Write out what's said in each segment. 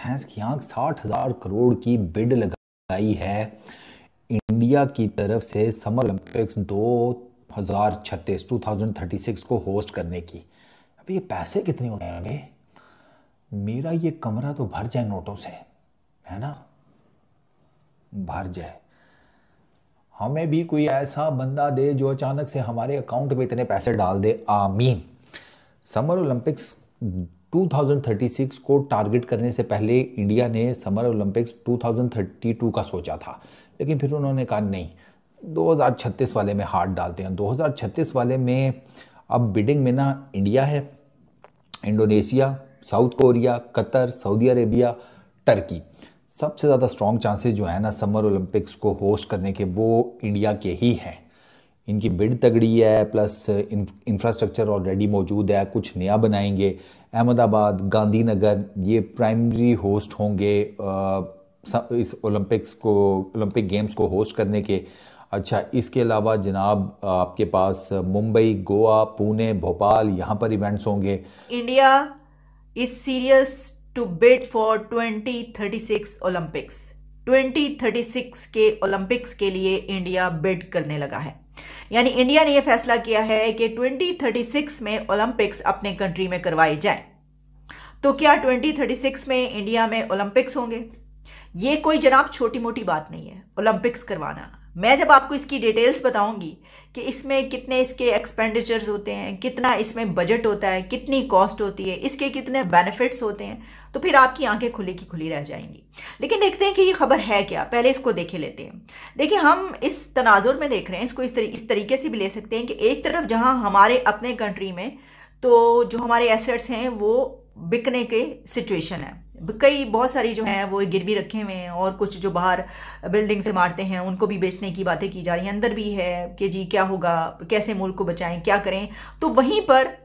भैंस की आंख 60,000 करोड़ की बिड लगाई है इंडिया की तरफ से समर ओलंपिक्स 2036 को होस्ट करने की। अभी ये पैसे कितने होते हैं? अभी मेरा ये कमरा तो भर जाए नोटों से, है ना, भर जाए। हमें भी कोई ऐसा बंदा दे जो अचानक से हमारे अकाउंट में इतने पैसे डाल दे, आमीन। समर ओलंपिक्स 2036 को टारगेट करने से पहले इंडिया ने समर ओलंपिक्स 2032 का सोचा था, लेकिन फिर उन्होंने कहा नहीं, 2036 वाले में हाथ डालते हैं। 2036 वाले में अब बिडिंग में ना इंडिया है, Indonesia, south Korea, Qatar, Saudi Arabia, Turkey. सबसे ज़्यादा स्ट्रॉन्ग चांसेस जो है ना समर ओलंपिक्स को होस्ट करने के, वो इंडिया के ही हैं। इनकी बिड तगड़ी है, प्लस इंफ्रास्ट्रक्चर ऑलरेडी मौजूद है, कुछ नया बनाएंगे। अहमदाबाद, गांधीनगर ये प्राइमरी होस्ट होंगे इस ओलंपिक गेम्स को होस्ट करने के। अच्छा, इसके अलावा जनाब आपके पास मुंबई, गोवा, पुणे, भोपाल, यहाँ पर इवेंट्स होंगे। India is serious to bid for 2036 Olympics. 2036 के ओलंपिक्स के लिए इंडिया बिड करने लगा है। यानी इंडिया ने यह फैसला किया है कि 2036 में ओलंपिक्स अपने कंट्री में करवाए जाएं। तो क्या 2036 में इंडिया में ओलंपिक्स होंगे? ये कोई जनाब छोटी मोटी बात नहीं है ओलंपिक्स करवाना। मैं जब आपको इसकी डिटेल्स बताऊंगी कि इसमें कितने इसके एक्सपेंडिचर्स होते हैं, कितना इसमें बजट होता है, कितनी कॉस्ट होती है, इसके कितने बेनिफिट्स होते हैं, तो फिर आपकी आंखें खुली की खुली रह जाएंगी। लेकिन देखते हैं कि ये खबर है क्या, पहले इसको देखे लेते हैं। देखिए, हम इस तनाजुर में देख रहे हैं, इसको इस तरीके से भी ले सकते हैं कि एक तरफ जहां हमारे अपने कंट्री में तो जो हमारे एसेट्स हैं वो बिकने के सिचुएशन है, कई बहुत सारी जो हैं वो गिरवी रखे हुए हैं, और कुछ जो बाहर बिल्डिंग से मारते हैं उनको भी बेचने की बातें की जा रही हैं। अंदर भी है कि जी क्या होगा, कैसे मुल्क को बचाएं, क्या करें। तो वहीं पर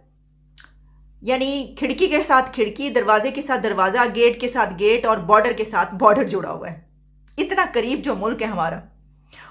यानी खिड़की के साथ खिड़की, दरवाजे के साथ दरवाज़ा, गेट के साथ गेट और बॉर्डर के साथ बॉर्डर जुड़ा हुआ है। इतना करीब जो मुल्क है हमारा,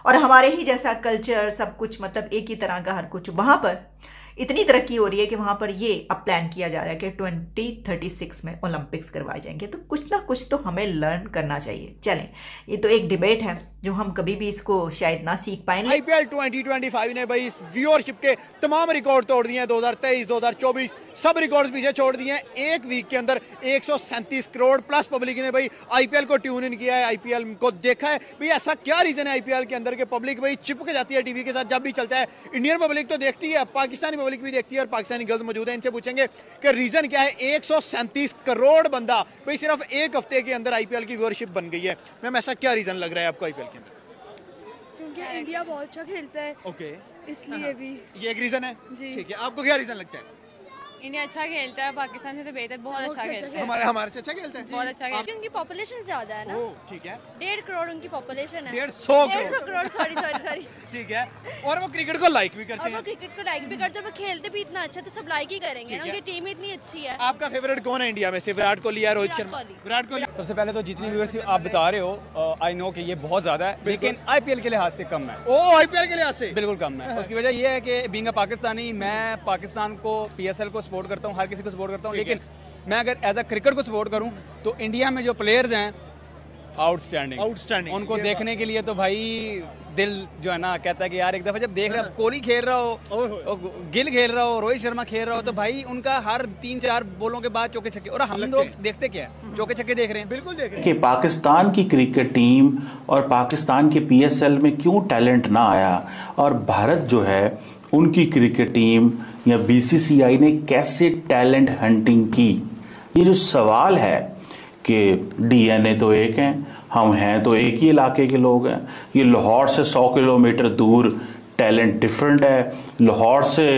और हमारे ही जैसा कल्चर, सब कुछ, मतलब एक ही तरह का हर कुछ, वहाँ पर इतनी तरक्की हो रही है कि वहाँ पर ये अब प्लान किया जा रहा है कि 2036 में ओलंपिक्स करवाए जाएंगे। तो कुछ ना कुछ तो हमें लर्न करना चाहिए। चलें, ये तो एक डिबेट है जो हम कभी भी इसको शायद ना सीख पाएंगे। आईपीएल 2025 ने भाई इस व्यूअरशिप के तमाम रिकॉर्ड तोड़ दिए हैं। 2023, 2024 सब रिकॉर्ड्स पीछे छोड़ दिए हैं। एक वीक के अंदर 137 करोड़ प्लस पब्लिक ने भाई आईपीएल को ट्यून इन किया है, आईपीएल को देखा है। भाई ऐसा क्या रीजन है आईपीएल के अंदर के पब्लिक भाई चिपक जाती है टीवी के साथ जब भी चलता है। इंडियन पब्लिक तो देखती है, पाकिस्तानी पब्लिक भी देखती है, और पाकिस्तानी गर्ल्स मौजूद है, इनसे पूछेंगे कि रीजन क्या है। 137 करोड़ बंदा भाई सिर्फ एक हफ्ते के अंदर आईपीएल की व्यूअरशिप बन गई है। मैम ऐसा क्या रीजन लग रहा है आपको आईपीएल के अंदर? क्योंकि इंडिया बहुत अच्छा खेलता है। ओके, इसलिए भी ये एक रीजन है जी। ठीक है, आपको क्या रीजन लगता है? इंडिया अच्छा खेलता है, पाकिस्तान से तो बेहतर, बहुत अच्छा खेलता है। हमारे से अच्छा खेलता है, बहुत अच्छा खेलता है। उनकी पॉपुलेशन ज्यादा है ना। ठीक है, 1.5 करोड़ उनकी पॉपुलेशन है। 150 करोड़, सॉरी। ठीक है, और वो क्रिकेट को लाइक भी करते और हैं। वो क्रिकेट को लाइक भी करते हैं, वो खेलते भी इतना अच्छा, तो सब लाइक ही करेंगे ना, उनकी टीम इतनी अच्छी है। आपका फेवरेट कौन है इंडिया में से? विराट कोहली या रोहित शर्मा? विराट कोहली। सबसे पहले तो जितनी व्यूअर्स आप बता रहे हो, आई नो कि ये बहुत ज्यादा है, लेकिन आईपीएल के लिहाज से कम है। ओ, आईपीएल के लिहाज से बिल्कुल कम है। उसकी वजह ये है कि बीइंग अ पाकिस्तानी, मैं पाकिस्तान को, पीएसएल को सपोर्ट करता हूँ, हर किसी को सपोर्ट करता हूँ, लेकिन मैं अगर एज अ क्रिकेट को सपोर्ट करूँ तो इंडिया में जो प्लेयर्स हैं आउटस्टैंडिंग, उनको देखने के लिए तो भाई दिल जो है ना कहता है कि यार एक दफा जब देख रहे हो, कोहली खेल रहा हो, गिल खेल रहा हो, रोहित शर्मा खेल रहा हो, तो भाई उनका हर 3-4 बॉलों के बाद चौके छक्के, और हम लोग देखते क्या है, चौके छक्के देख रहे हैं। बिल्कुल देख रहे हैं कि पाकिस्तान की क्रिकेट टीम और पाकिस्तान के पीएसएल में क्यों टैलेंट ना आया, और भारत जो है उनकी क्रिकेट टीम या बीसीसीआई ने कैसे टैलेंट हंटिंग की। ये जो सवाल है कि डीएनए तो एक है, हम हैं तो एक ही इलाके के लोग हैं, ये लाहौर से 100 किलोमीटर दूर, टैलेंट डिफरेंट है। लाहौर से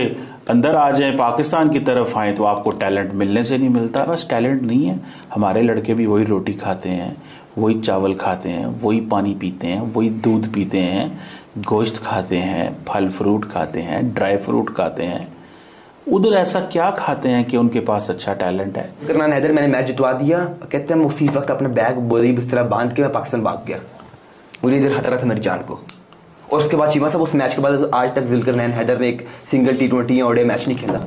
अंदर आ जाएं, पाकिस्तान की तरफ आएँ तो आपको टैलेंट मिलने से नहीं मिलता। बस टैलेंट नहीं है, हमारे लड़के भी वही रोटी खाते हैं, वही चावल खाते हैं, वही पानी पीते हैं, वही दूध पीते हैं, गोश्त खाते हैं, फल फ्रूट खाते हैं, ड्राई फ्रूट खाते हैं। उधर ऐसा क्या खाते हैं कि उनके पास अच्छा टैलेंट है? करनान हैदर मैंने मैच जितवा दिया, कहते हैं उसी वक्त अपना बैग बोरी बिस्तरा बांध के मैं पाकिस्तान भाग गया। मुझे इधर हटा रहा था मेरी जान को। और उसके बाद चीमा साहब उस मैच के बाद आज तक जुल्करनैन हैदर ने एक सिंगल T20 या ओडीआई मैच नहीं खेला।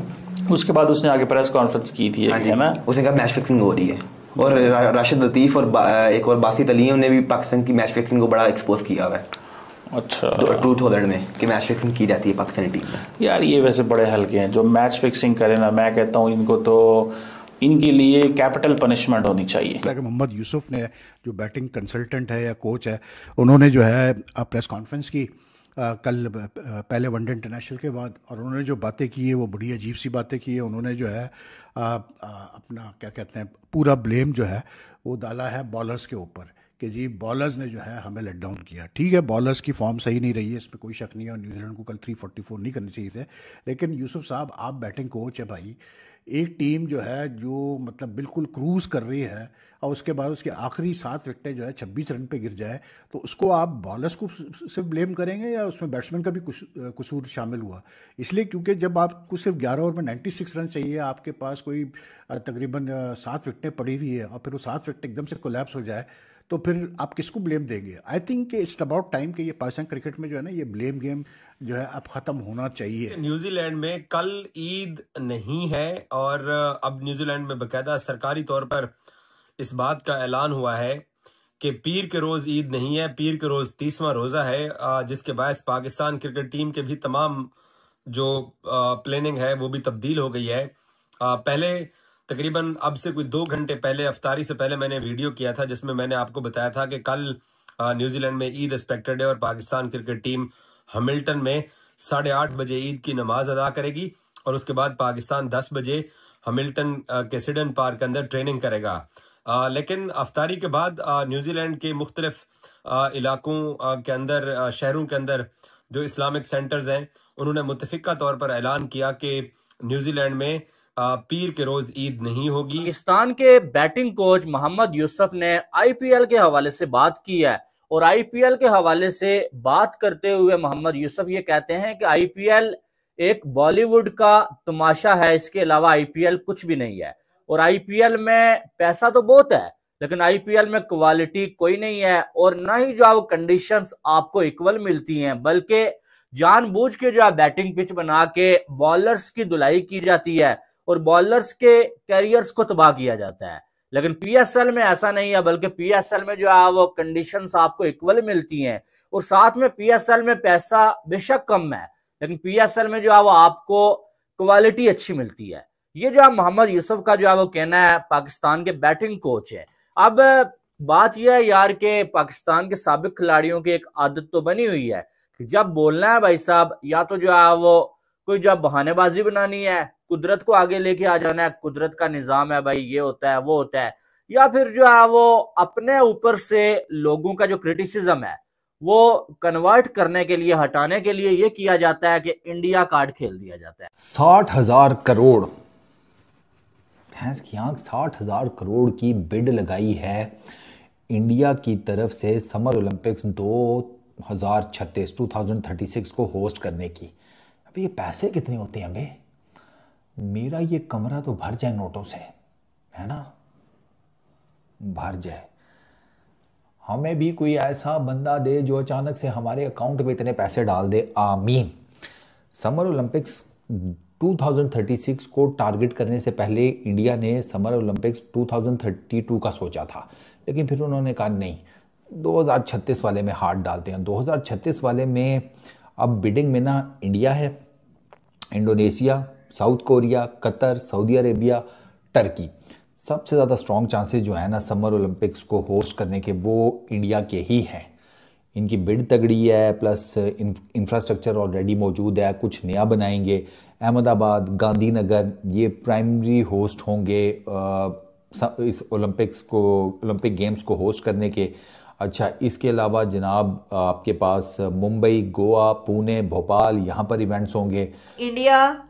उसके बाद उसने आगे प्रेस कॉन्फ्रेंस की थी, है ना, उसने कहा मैच फिक्सिंग हो रही है। और राशिद लतीफ और एक और बासित अलीम ने भी पाकिस्तान की मैच फिक्सिंग को बड़ा एक्सपोज किया हुआ है। अच्छा, 2000 में कि मैच फिक्सिंग की जाती है पाकिस्तानी टीम में। यार ये वैसे बड़े हल्के हैं जो मैच फिक्सिंग करे ना, मैं कहता हूँ इनको तो इनके लिए कैपिटल पनिशमेंट होनी चाहिए। मोहम्मद यूसुफ ने जो बैटिंग कंसल्टेंट है या कोच है, उन्होंने जो है प्रेस कॉन्फ्रेंस की कल पहले वनडे इंटरनेशनल के बाद, और उन्होंने जो बातें की है वो बड़ी अजीब सी बातें की है। उन्होंने जो है अपना क्या कहते हैं पूरा ब्लेम जो है वो डाला है बॉलर्स के ऊपर कि जी बॉलर्स ने जो है हमें लेट डाउन किया। ठीक है, बॉलर्स की फॉर्म सही नहीं रही है, इसमें कोई शक नहीं है, और न्यूजीलैंड को कल 344 नहीं करनी चाहिए थे। लेकिन यूसुफ साहब, आप बैटिंग कोच है भाई, एक टीम जो है जो मतलब बिल्कुल क्रूज कर रही है और उसके बाद उसके आखिरी 7 विकेटें जो है 26 रन पे गिर जाए, तो उसको आप बॉलर्स को सिर्फ ब्लेम करेंगे या उसमें बैट्समैन का भी कसूर शामिल हुआ? इसलिए क्योंकि जब आपको सिर्फ 11 ओवर में 96 रन चाहिए, आपके पास कोई तकरीबन 7 विकेटें पड़ी हुई है और फिर वो 7 विकेट एकदम से कोलैप्स हो जाए, तो फिर आप किसको ब्लेम देंगे? I think it's about time कि ये पाकिस्तान क्रिकेट में जो है ना ये ब्लेम गेम जो है अब खत्म होना चाहिए। न्यूजीलैंड में कल ईद नहीं है और अब न्यूजीलैंड में बकायदा सरकारी तौर पर इस बात का ऐलान हुआ है कि पीर के रोज ईद नहीं है, पीर के रोज 30वां रोजा है, जिसके बायस पाकिस्तान क्रिकेट टीम के भी तमाम जो प्लानिंग है वो भी तब्दील हो गई है। पहले तकरीबन अब से कोई 2 घंटे पहले, अफ्तारी से पहले मैंने वीडियो किया था जिसमें मैंने आपको बताया था कि कल न्यूजीलैंड में ईद एक्सपेक्टेड है और पाकिस्तान क्रिकेट टीम हैमिल्टन में 8:30 बजे ईद की नमाज अदा करेगी और उसके बाद पाकिस्तान 10 बजे हैमिल्टन के सिडन पार्क के अंदर ट्रेनिंग करेगा। लेकिन अफ्तारी के बाद न्यूजीलैंड के मुख्तलिफ इलाकों के अंदर, शहरों के अंदर जो इस्लामिक सेंटर्स हैं, उन्होंने मुतफिका तौर पर ऐलान किया कि न्यूजीलैंड में पीर के रोज ईद नहीं होगी। पाकिस्तान के बैटिंग कोच मोहम्मद यूसुफ ने आईपीएल के हवाले से बात की है और आईपीएल के हवाले से बात करते हुए मोहम्मद यूसुफ ये कहते हैं कि आईपीएल एक बॉलीवुड का तमाशा है, इसके अलावा आईपीएल कुछ भी नहीं है। और आईपीएल में पैसा तो बहुत है लेकिन आईपीएल में क्वालिटी कोई नहीं है और ना ही जो कंडीशंस आपको इक्वल मिलती हैं, बल्कि जानबूझ के जो बैटिंग पिच बना के बॉलर्स की धुलाई की जाती है और बॉलर्स के कैरियर्स को तबाह किया जाता है। लेकिन पीएसएल में ऐसा नहीं है, बल्कि पीएसएल में जो है वो कंडीशंस आपको इक्वल मिलती हैं और साथ में पीएसएल में पैसा बेशक कम है लेकिन पीएसएल में जो है वो आपको क्वालिटी अच्छी मिलती है। ये जो मोहम्मद यूसुफ का जो है वो कहना है, पाकिस्तान के बैटिंग कोच है। अब बात यह है यार कि पाकिस्तान के साबिक खिलाड़ियों की एक आदत तो बनी हुई है कि जब बोलना है भाई साहब, या तो जो है वो कोई जब बहानेबाजी बनानी है, कुदरत को आगे लेके आ जाना है, कुदरत का निजाम है भाई, ये होता है वो होता है, या फिर जो है वो अपने ऊपर से लोगों का जो क्रिटिसिज्म है वो कन्वर्ट करने के लिए, हटाने के लिए ये किया जाता है कि इंडिया कार्ड खेल दिया जाता है। 60,000 करोड़, भैंस की आंख, 60,000 करोड़ की बिड लगाई है इंडिया की तरफ से समर ओलंपिक्स 2036 को होस्ट करने की। अबे ये पैसे कितने होते हैं? अबे मेरा ये कमरा तो भर जाए नोटों से, है ना, भर जाए। हमें भी कोई ऐसा बंदा दे जो अचानक से हमारे अकाउंट में इतने पैसे डाल दे, आमीन। समर ओलंपिक्स 2036 को टारगेट करने से पहले इंडिया ने समर ओलंपिक्स 2032 का सोचा था, लेकिन फिर उन्होंने कहा नहीं, 2036 वाले में हाथ डालते हैं। 2036 वाले में अब बिडिंग में ना इंडिया है, Indonesia, south Korea, Qatar, Saudi Arabia, Turkey. सबसे ज़्यादा स्ट्रॉन्ग चांसेस जो है ना समर ओलंपिक्स को होस्ट करने के, वो इंडिया के ही हैं। इनकी बिड तगड़ी है, प्लस इंफ्रास्ट्रक्चर ऑलरेडी मौजूद है, कुछ नया बनाएंगे। अहमदाबाद, गांधीनगर ये प्राइमरी होस्ट होंगे इस ओलंपिक गेम्स को होस्ट करने के। अच्छा, इसके अलावा जनाब आपके पास मुंबई, गोवा, पुणे, भोपाल, यहाँ पर इवेंट्स होंगे। India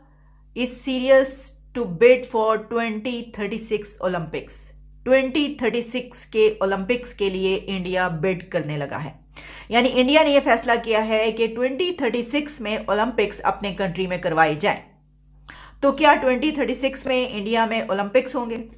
is serious to bid for 2036 Olympics. 2036 के ओलंपिक्स के लिए इंडिया बिड करने लगा है। यानी इंडिया ने यह फैसला किया है कि 2036 में ओलंपिक्स अपने कंट्री में करवाए जाएं। तो क्या 2036 में इंडिया में ओलंपिक्स होंगे?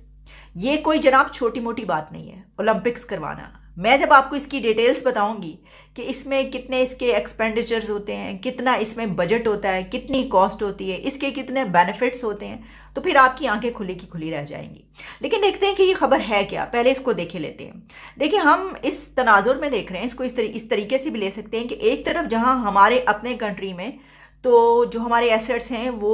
ये कोई जनाब छोटी मोटी बात नहीं है ओलंपिक्स करवाना। मैं जब आपको इसकी डिटेल्स बताऊंगी कि इसमें कितने इसके एक्सपेंडिचर्स होते हैं, कितना इसमें बजट होता है, कितनी कॉस्ट होती है, इसके कितने बेनिफिट्स होते हैं, तो फिर आपकी आंखें खुली की खुली रह जाएंगी। लेकिन देखते हैं कि ये खबर है क्या, पहले इसको देखे लेते हैं। देखिए, हम इस तनाजुर में देख रहे हैं, इसको इस तरीके से भी ले सकते हैं कि एक तरफ जहां हमारे अपने कंट्री में तो जो हमारे एसेट्स हैं वो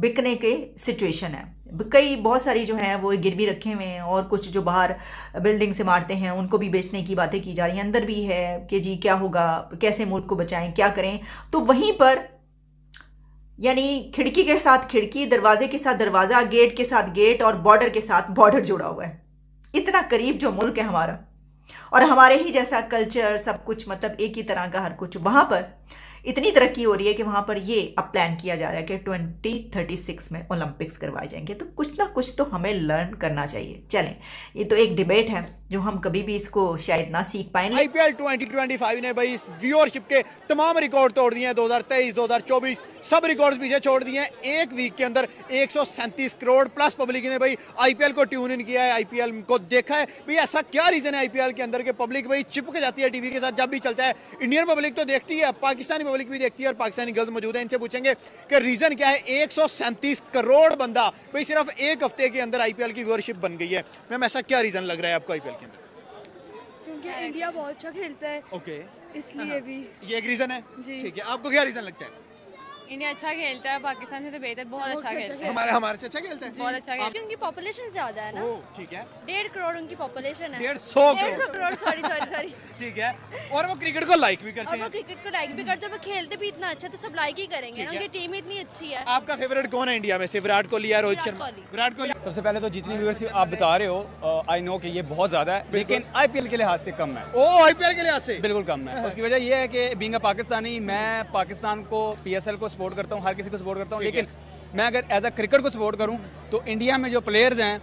बिकने के सिचुएशन है, कई बहुत सारी जो हैं वो गिरवी रखे हुए हैं, और कुछ जो बाहर बिल्डिंग से मारते हैं उनको भी बेचने की बातें की जा रही हैं। अंदर भी है कि जी क्या होगा, कैसे मुल्क को बचाएं, क्या करें। तो वहीं पर यानी खिड़की के साथ खिड़की, दरवाजे के साथ दरवाज़ा, गेट के साथ गेट और बॉर्डर के साथ बॉर्डर जुड़ा हुआ है। इतना करीब जो मुल्क है हमारा, और हमारे ही जैसा कल्चर, सब कुछ, मतलब एक ही तरह का हर कुछ, वहाँ पर इतनी तरक्की हो रही है कि वहाँ पर ये अब प्लान किया जा रहा है कि 2036 में ओलंपिक्स करवाए जाएंगे। तो कुछ ना कुछ तो हमें लर्न करना चाहिए। चलें, ये तो एक डिबेट है जो हम कभी भी इसको शायद ना सीख पाएंगे। आईपीएल 2025 ने भाई इस व्यूअरशिप के तमाम रिकॉर्ड तोड़ दिए हैं। 2023, 2024 सब रिकॉर्ड्स पीछे छोड़ दिए हैं। एक वीक के अंदर 137 करोड़ प्लस पब्लिक ने भाई आईपीएल को ट्यून इन किया है, आईपीएल को देखा है। भाई ऐसा क्या रीजन है आईपीएल के अंदर के पब्लिक भाई चिपक जाती है टीवी के साथ जब भी चलता है। इंडियन पब्लिक तो देखती है, पाकिस्तानी पब्लिक भी देखती है, और पाकिस्तानी गर्ल्स मौजूद है, इनसे पूछेंगे कि रीजन क्या है। 137 करोड़ बंदा भाई सिर्फ एक हफ्ते के अंदर आईपीएल की व्यूअरशिप बन गई है। मैम, ऐसा क्या रीजन लग रहा है आपको आईपीएल के अंदर? क्योंकि इंडिया बहुत अच्छा खेलता है, ओके, इसलिए भी ये एक रीजन है जी। ठीक है, आपको क्या रीजन लगता है? इंडिया अच्छा खेलता है, पाकिस्तान से तो बेहतर, बहुत अच्छा खेलता है, हमारे से अच्छा खेलता है, बहुत अच्छा खेलता है। क्योंकि उनकी पॉपुलेशन ज्यादा है ना, ठीक है, 1.5 करोड़ उनकी पॉपुलेशन है, 150 करोड़, सॉरी ठीक है। और वो क्रिकेट को लाइक भी करते और वो हैं, क्रिकेट को लाइक भी करते हैं, वो खेलते भी इतना अच्छा, तो सब लाइक ही करेंगे ना, उनकी टीम इतनी अच्छी है। आपका फेवरेट कौन है इंडिया में से? विराट कोहली या रोहित शर्मा? विराट कोहली। सबसे पहले तो जितनी व्यूअरशिप आप बता रहे हो, आई नो कि ये बहुत ज़्यादा है, लेकिन आईपीएल के लिहाज से कम है। ओ, आईपीएल के लिहाज से बिल्कुल कम है। उसकी वजह ये है कि बीइंग अ पाकिस्तानी, मैं पाकिस्तान को, पीएसएल को सपोर्ट करता हूँ, हर किसी को सपोर्ट करता हूँ, लेकिन मैं अगर एज अ क्रिकेट को सपोर्ट करूँ तो इंडिया में जो प्लेयर्स हैं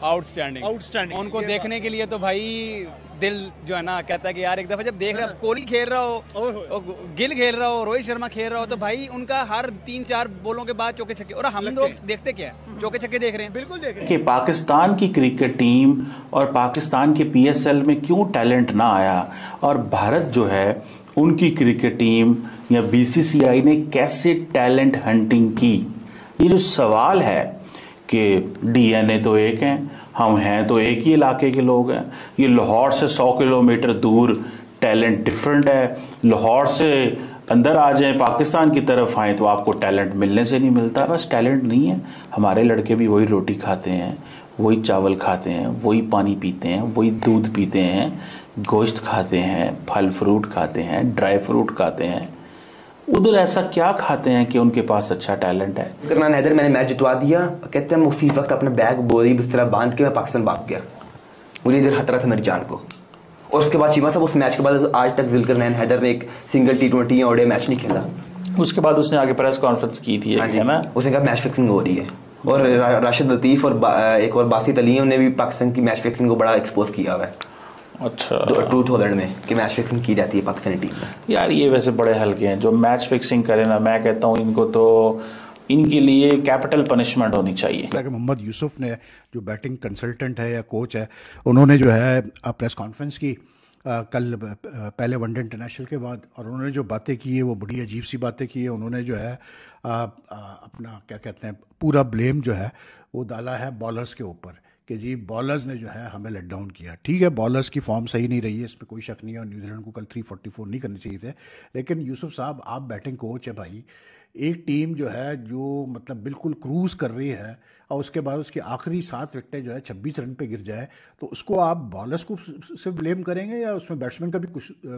आउटस्टैंडिंग, उनको देखने के लिए तो भाई दिल जो है ना कहता है कि यार एक दफा जब देख रहे हो कोहली खेल रहा हो, गिल खेल रहा हो, रोहित शर्मा खेल रहा हो, तो भाई उनका हर 3-4 बॉलों के बाद चौके छक्के, और हम लोग देखते क्या है, चौके छक्के देख रहे हैं। बिल्कुल देख रहे हैं कि पाकिस्तान की क्रिकेट टीम और पाकिस्तान के पीएसएल में क्यों टैलेंट ना आया, और भारत जो है उनकी क्रिकेट टीम या बीसीसीआई ने कैसे टैलेंट हंटिंग की। ये जो सवाल है कि डीएनए तो एक हैं, हम हैं तो एक ही इलाके के लोग हैं, ये लाहौर से 100 किलोमीटर दूर, टैलेंट डिफरेंट है। लाहौर से अंदर आ जाएं, पाकिस्तान की तरफ आएँ तो आपको टैलेंट मिलने से नहीं मिलता। बस टैलेंट नहीं है, हमारे लड़के भी वही रोटी खाते हैं, वही चावल खाते हैं, वही पानी पीते हैं, वही दूध पीते हैं, गोश्त खाते हैं, फल फ्रूट खाते हैं, ड्राई फ्रूट खाते हैं। उधर ऐसा क्या खाते हैं कि उनके पास अच्छा टैलेंट है? करनान हैदर मैंने मैच जितवा दिया, कहते हैं उसी वक्त अपना बैग बोरी बिस्तरा बांध के मैं पाकिस्तान भाग गया। मुझे इधर खतरा था मेरी जान को। और उसके बाद चीमा साहब उस मैच के बाद आज तक जुल्करनैन हैदर ने एक सिंगल T20 या ओडीआई मैच नहीं खेला। उसके बाद उसने आगे प्रेस कॉन्फ्रेंस की थी, है ना, उसने कहा मैच फिक्सिंग हो रही है। और राशिद लतीफ और एक और बासित अली ने भी पाकिस्तान की मैच फिक्सिंग को बड़ा एक्सपोज किया हुआ है। अच्छा, ट्रूथ होलैंड में कि मैच फिक्सिंग की जाती है पाकिस्तानी टीम में। यार ये वैसे बड़े हल्के हैं जो मैच फिक्सिंग करें ना, मैं कहता हूँ इनको तो इनके लिए कैपिटल पनिशमेंट होनी चाहिए। मोहम्मद यूसुफ ने जो बैटिंग कंसल्टेंट है या कोच है, उन्होंने जो है प्रेस कॉन्फ्रेंस की कल पहले वनडे इंटरनेशनल के बाद, और उन्होंने जो बातें की है वो बड़ी अजीब सी बातें की है। उन्होंने जो है अपना क्या कहते हैं पूरा ब्लेम जो है वो डाला है बॉलर्स के ऊपर कि जी बॉलर्स ने जो है हमें लेट डाउन किया। ठीक है, बॉलर्स की फॉर्म सही नहीं रही है, इसमें कोई शक नहीं है, और न्यूजीलैंड को कल 344 नहीं करने चाहिए थे। लेकिन यूसुफ साहब, आप बैटिंग कोच है भाई, एक टीम जो है जो मतलब बिल्कुल क्रूज़ कर रही है और उसके बाद उसकी आखिरी 7 विकेटें जो है 26 रन पे गिर जाए, तो उसको आप बॉलर्स को सिर्फ ब्लेम करेंगे या उसमें बैट्समैन का भी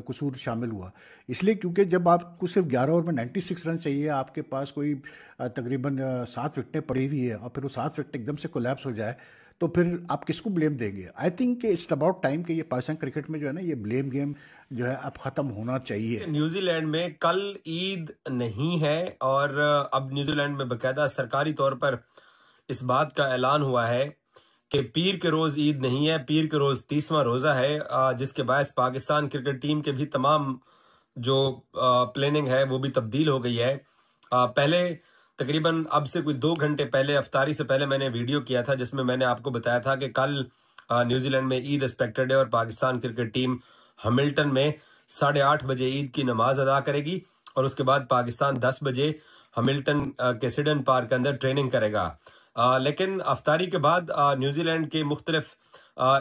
कसूर शामिल हुआ? इसलिए क्योंकि जब आपको सिर्फ 11 ओवर में 96 रन चाहिए, आपके पास कोई तकरीबन 7 विकेटें पड़ी हुई है और फिर वो 7 विकेट एकदम से कोलैप्स हो जाए, तो फिर आप किसको ब्लेम देंगे? I think it's about time कि ये पाकिस्तान क्रिकेट में जो है ना ये ब्लेम गेम जो है अब खत्म होना चाहिए। न्यूजीलैंड में कल ईद नहीं है और अब न्यूजीलैंड में बकायदा सरकारी तौर पर इस बात का ऐलान हुआ है कि पीर के रोज ईद नहीं है, पीर के रोज 30वां रोजा है, जिसके बायस पाकिस्तान क्रिकेट टीम के भी तमाम जो प्लानिंग है वो भी तब्दील हो गई है। पहले तकरीबन अब से कोई 2 घंटे पहले, अफ्तारी से पहले मैंने वीडियो किया था जिसमें मैंने आपको बताया था कि कल न्यूजीलैंड में ईद एक्सपेक्टेड है और पाकिस्तान क्रिकेट टीम हैमिल्टन में 8:30 बजे ईद की नमाज अदा करेगी और उसके बाद पाकिस्तान 10 बजे हैमिल्टन के सिडन पार्क के अंदर ट्रेनिंग करेगा। लेकिन अफ्तारी के बाद न्यूजीलैंड के मुख्तलिफ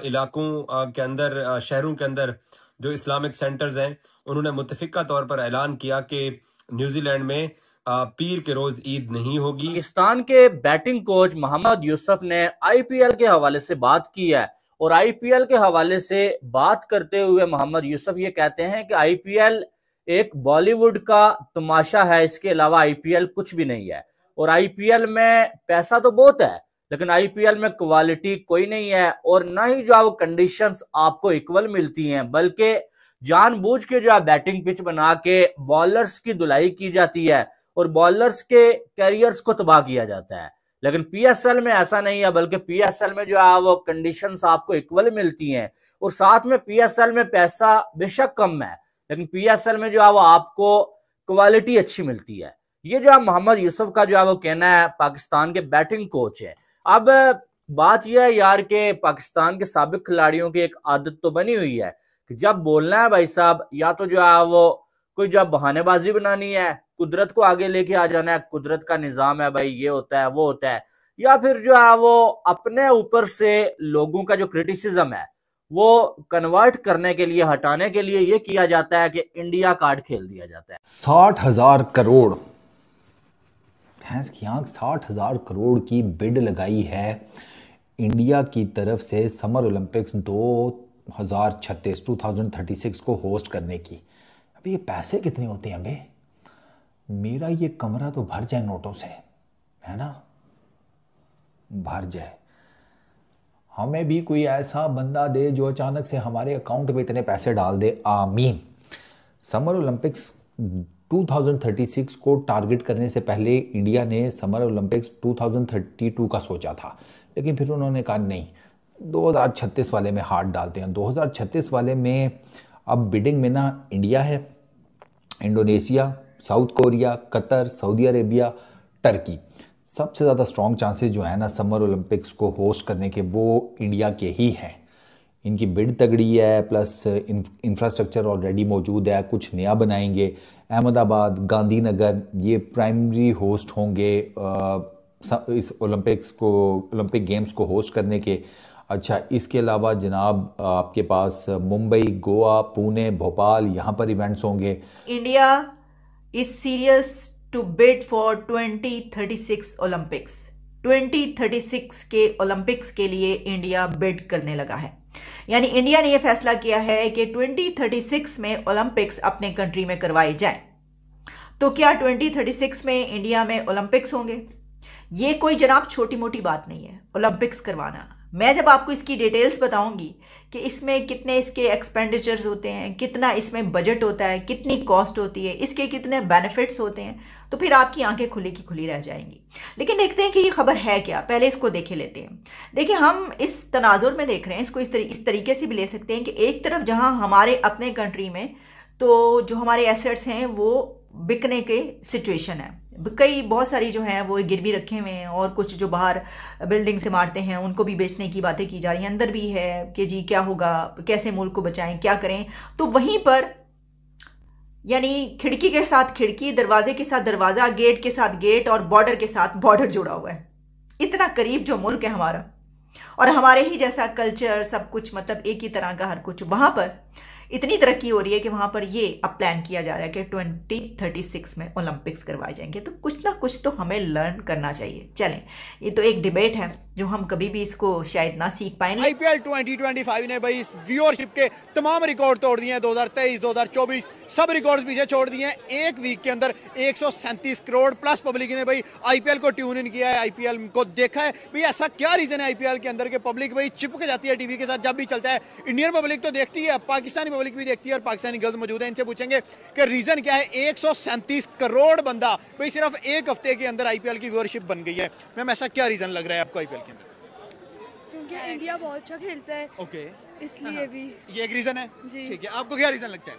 इलाकों के अंदर, शहरों के अंदर जो इस्लामिक सेंटर्स हैं, उन्होंने मुतफिका तौर पर ऐलान किया कि न्यूजीलैंड में पीर के रोज ईद नहीं होगी। पाकिस्तान के बैटिंग कोच मोहम्मद यूसुफ ने आईपीएल के हवाले से बात की है और आईपीएल के हवाले से बात करते हुए मोहम्मद यूसुफ ये कहते हैं कि आईपीएल एक बॉलीवुड का तमाशा है, इसके अलावा आईपीएल कुछ भी नहीं है। और आईपीएल में पैसा तो बहुत है लेकिन आईपीएल में क्वालिटी कोई नहीं है और ना ही जो कंडीशंस आपको इक्वल मिलती हैं, बल्कि जानबूझ के जो बैटिंग पिच बना के बॉलर्स की धुलाई की जाती है और बॉलर्स के कैरियर्स को तबाह किया जाता है। लेकिन पीएसएल में ऐसा नहीं है, बल्कि पीएसएल में जो है वो कंडीशंस आपको इक्वल मिलती हैं और साथ में पीएसएल में पैसा बेशक कम है लेकिन पीएसएल में जो है वो आपको क्वालिटी अच्छी मिलती है। ये जो है मोहम्मद यूसुफ का जो है वो कहना है, पाकिस्तान के बैटिंग कोच है। अब बात यह है यार कि पाकिस्तान के साबिक खिलाड़ियों की एक आदत तो बनी हुई है कि जब बोलना है भाई साहब, या तो जो है वो कोई जब बहानेबाजी बनानी है, कुदरत को आगे लेके आ जाना है, कुदरत का निजाम है भाई, ये होता है वो होता है, या फिर जो है वो अपने ऊपर से लोगों का जो क्रिटिसिज्म है वो कन्वर्ट करने के लिए, हटाने के लिए ये किया जाता है कि इंडिया कार्ड खेल दिया जाता है। 60,000 करोड़, भैंस की आंख, 60,000 करोड़ की बिड लगाई है इंडिया की तरफ से समर ओलंपिक्स 2036 को होस्ट करने की। अबे ये पैसे कितने होते हैं अबे? मेरा ये कमरा तो भर जाए नोटों से, है ना, भर जाए। हमें भी कोई ऐसा बंदा दे जो अचानक से हमारे अकाउंट में इतने पैसे डाल दे, आमीन। समर ओलंपिक्स 2036 को टारगेट करने से पहले इंडिया ने समर ओलंपिक्स 2032 का सोचा था, लेकिन फिर उन्होंने कहा नहीं, 2036 वाले में हाथ डालते हैं। 2036 वाले में अब बिडिंग में ना इंडिया है, Indonesia, south Korea, Qatar, Saudi Arabia, Turkey. सबसे ज़्यादा स्ट्रॉन्ग चांसेस जो है ना समर ओलंपिक्स को होस्ट करने के, वो इंडिया के ही हैं। इनकी बिड तगड़ी है, प्लस इंफ्रास्ट्रक्चर ऑलरेडी मौजूद है, कुछ नया बनाएंगे। अहमदाबाद, गांधीनगर ये प्राइमरी होस्ट होंगे इस ओलंपिक गेम्स को होस्ट करने के। अच्छा, इसके अलावा जनाब आपके पास मुंबई, गोवा, पुणे, भोपाल, यहाँ पर इवेंट्स होंगे। India is serious to bid for 2036 Olympics. 2036 के ओलंपिक्स के लिए इंडिया बिड करने लगा है। यानी इंडिया ने यह फैसला किया है कि 2036 में ओलंपिक्स अपने कंट्री में करवाए जाएं। तो क्या 2036 में इंडिया में ओलंपिक्स होंगे? ये कोई जनाब छोटी मोटी बात नहीं है ओलंपिक्स करवाना। मैं जब आपको इसकी डिटेल्स बताऊंगी कि इसमें कितने इसके एक्सपेंडिचर्स होते हैं, कितना इसमें बजट होता है, कितनी कॉस्ट होती है, इसके कितने बेनिफिट्स होते हैं, तो फिर आपकी आंखें खुली की खुली रह जाएंगी। लेकिन देखते हैं कि ये खबर है क्या, पहले इसको देखे लेते हैं। देखिए, हम इस तनाजुर में देख रहे हैं, इसको इस तरीके से भी ले सकते हैं कि एक तरफ जहां हमारे अपने कंट्री में तो जो हमारे एसेट्स हैं वो बिकने के सिचुएशन है, बहुत सारी जो हैं वो गिरवी रखे हुए हैं और कुछ जो बाहर बिल्डिंग से मारते हैं उनको भी बेचने की बातें की जा रही हैं। अंदर भी है कि जी क्या होगा, कैसे मुल्क को बचाएं, क्या करें। तो वहीं पर यानी खिड़की के साथ खिड़की, दरवाजे के साथ दरवाजा, गेट के साथ गेट और बॉर्डर के साथ बॉर्डर जुड़ा हुआ है। इतना करीब जो मुल्क है हमारा और हमारे ही जैसा कल्चर, सब कुछ मतलब एक ही तरह का हर कुछ, वहां पर इतनी तरक्की हो रही है कि वहां पर ये अब प्लान किया जा रहा है कि 2036 में ओलंपिक्स करवाए जाएंगे। तो कुछ ना कुछ तो हमें लर्न करना चाहिए। चलें, ये तो एक डिबेट है जो हम कभी भी इसको शायद ना सीख पाएंगे। आईपीएल 2025 ने भाई इस व्यूअरशिप के तमाम रिकॉर्ड तोड़ दिए हैं। 2023, 2024 सब रिकॉर्ड्स पीछे छोड़ दिए हैं। एक वीक के अंदर 137 करोड़ प्लस पब्लिक ने भाई आईपीएल को ट्यून इन किया है, आईपीएल को देखा है। भाई ऐसा क्या रीजन है आईपीएल के अंदर के पब्लिक भाई चिपक जाती है टीवी के साथ जब भी चलता है। इंडियन पब्लिक तो देखती है, पाकिस्तानी पब्लिक भी देखती है और पाकिस्तानी गर्ल्स मौजूद है, इनसे पूछेंगे कि रीजन क्या है। 137 करोड़ बंदा भाई सिर्फ एक हफ्ते के अंदर आईपीएल की व्यूअरशिप बन गई है। मैम ऐसा क्या रीजन लग रहा है आपको आईपीएल के अंदर? क्योंकि इंडिया बहुत अच्छा खेलता है, ओके, इसलिए भी ये एक रीजन है। जी। ठीक है, आपको क्या रीजन लगता है?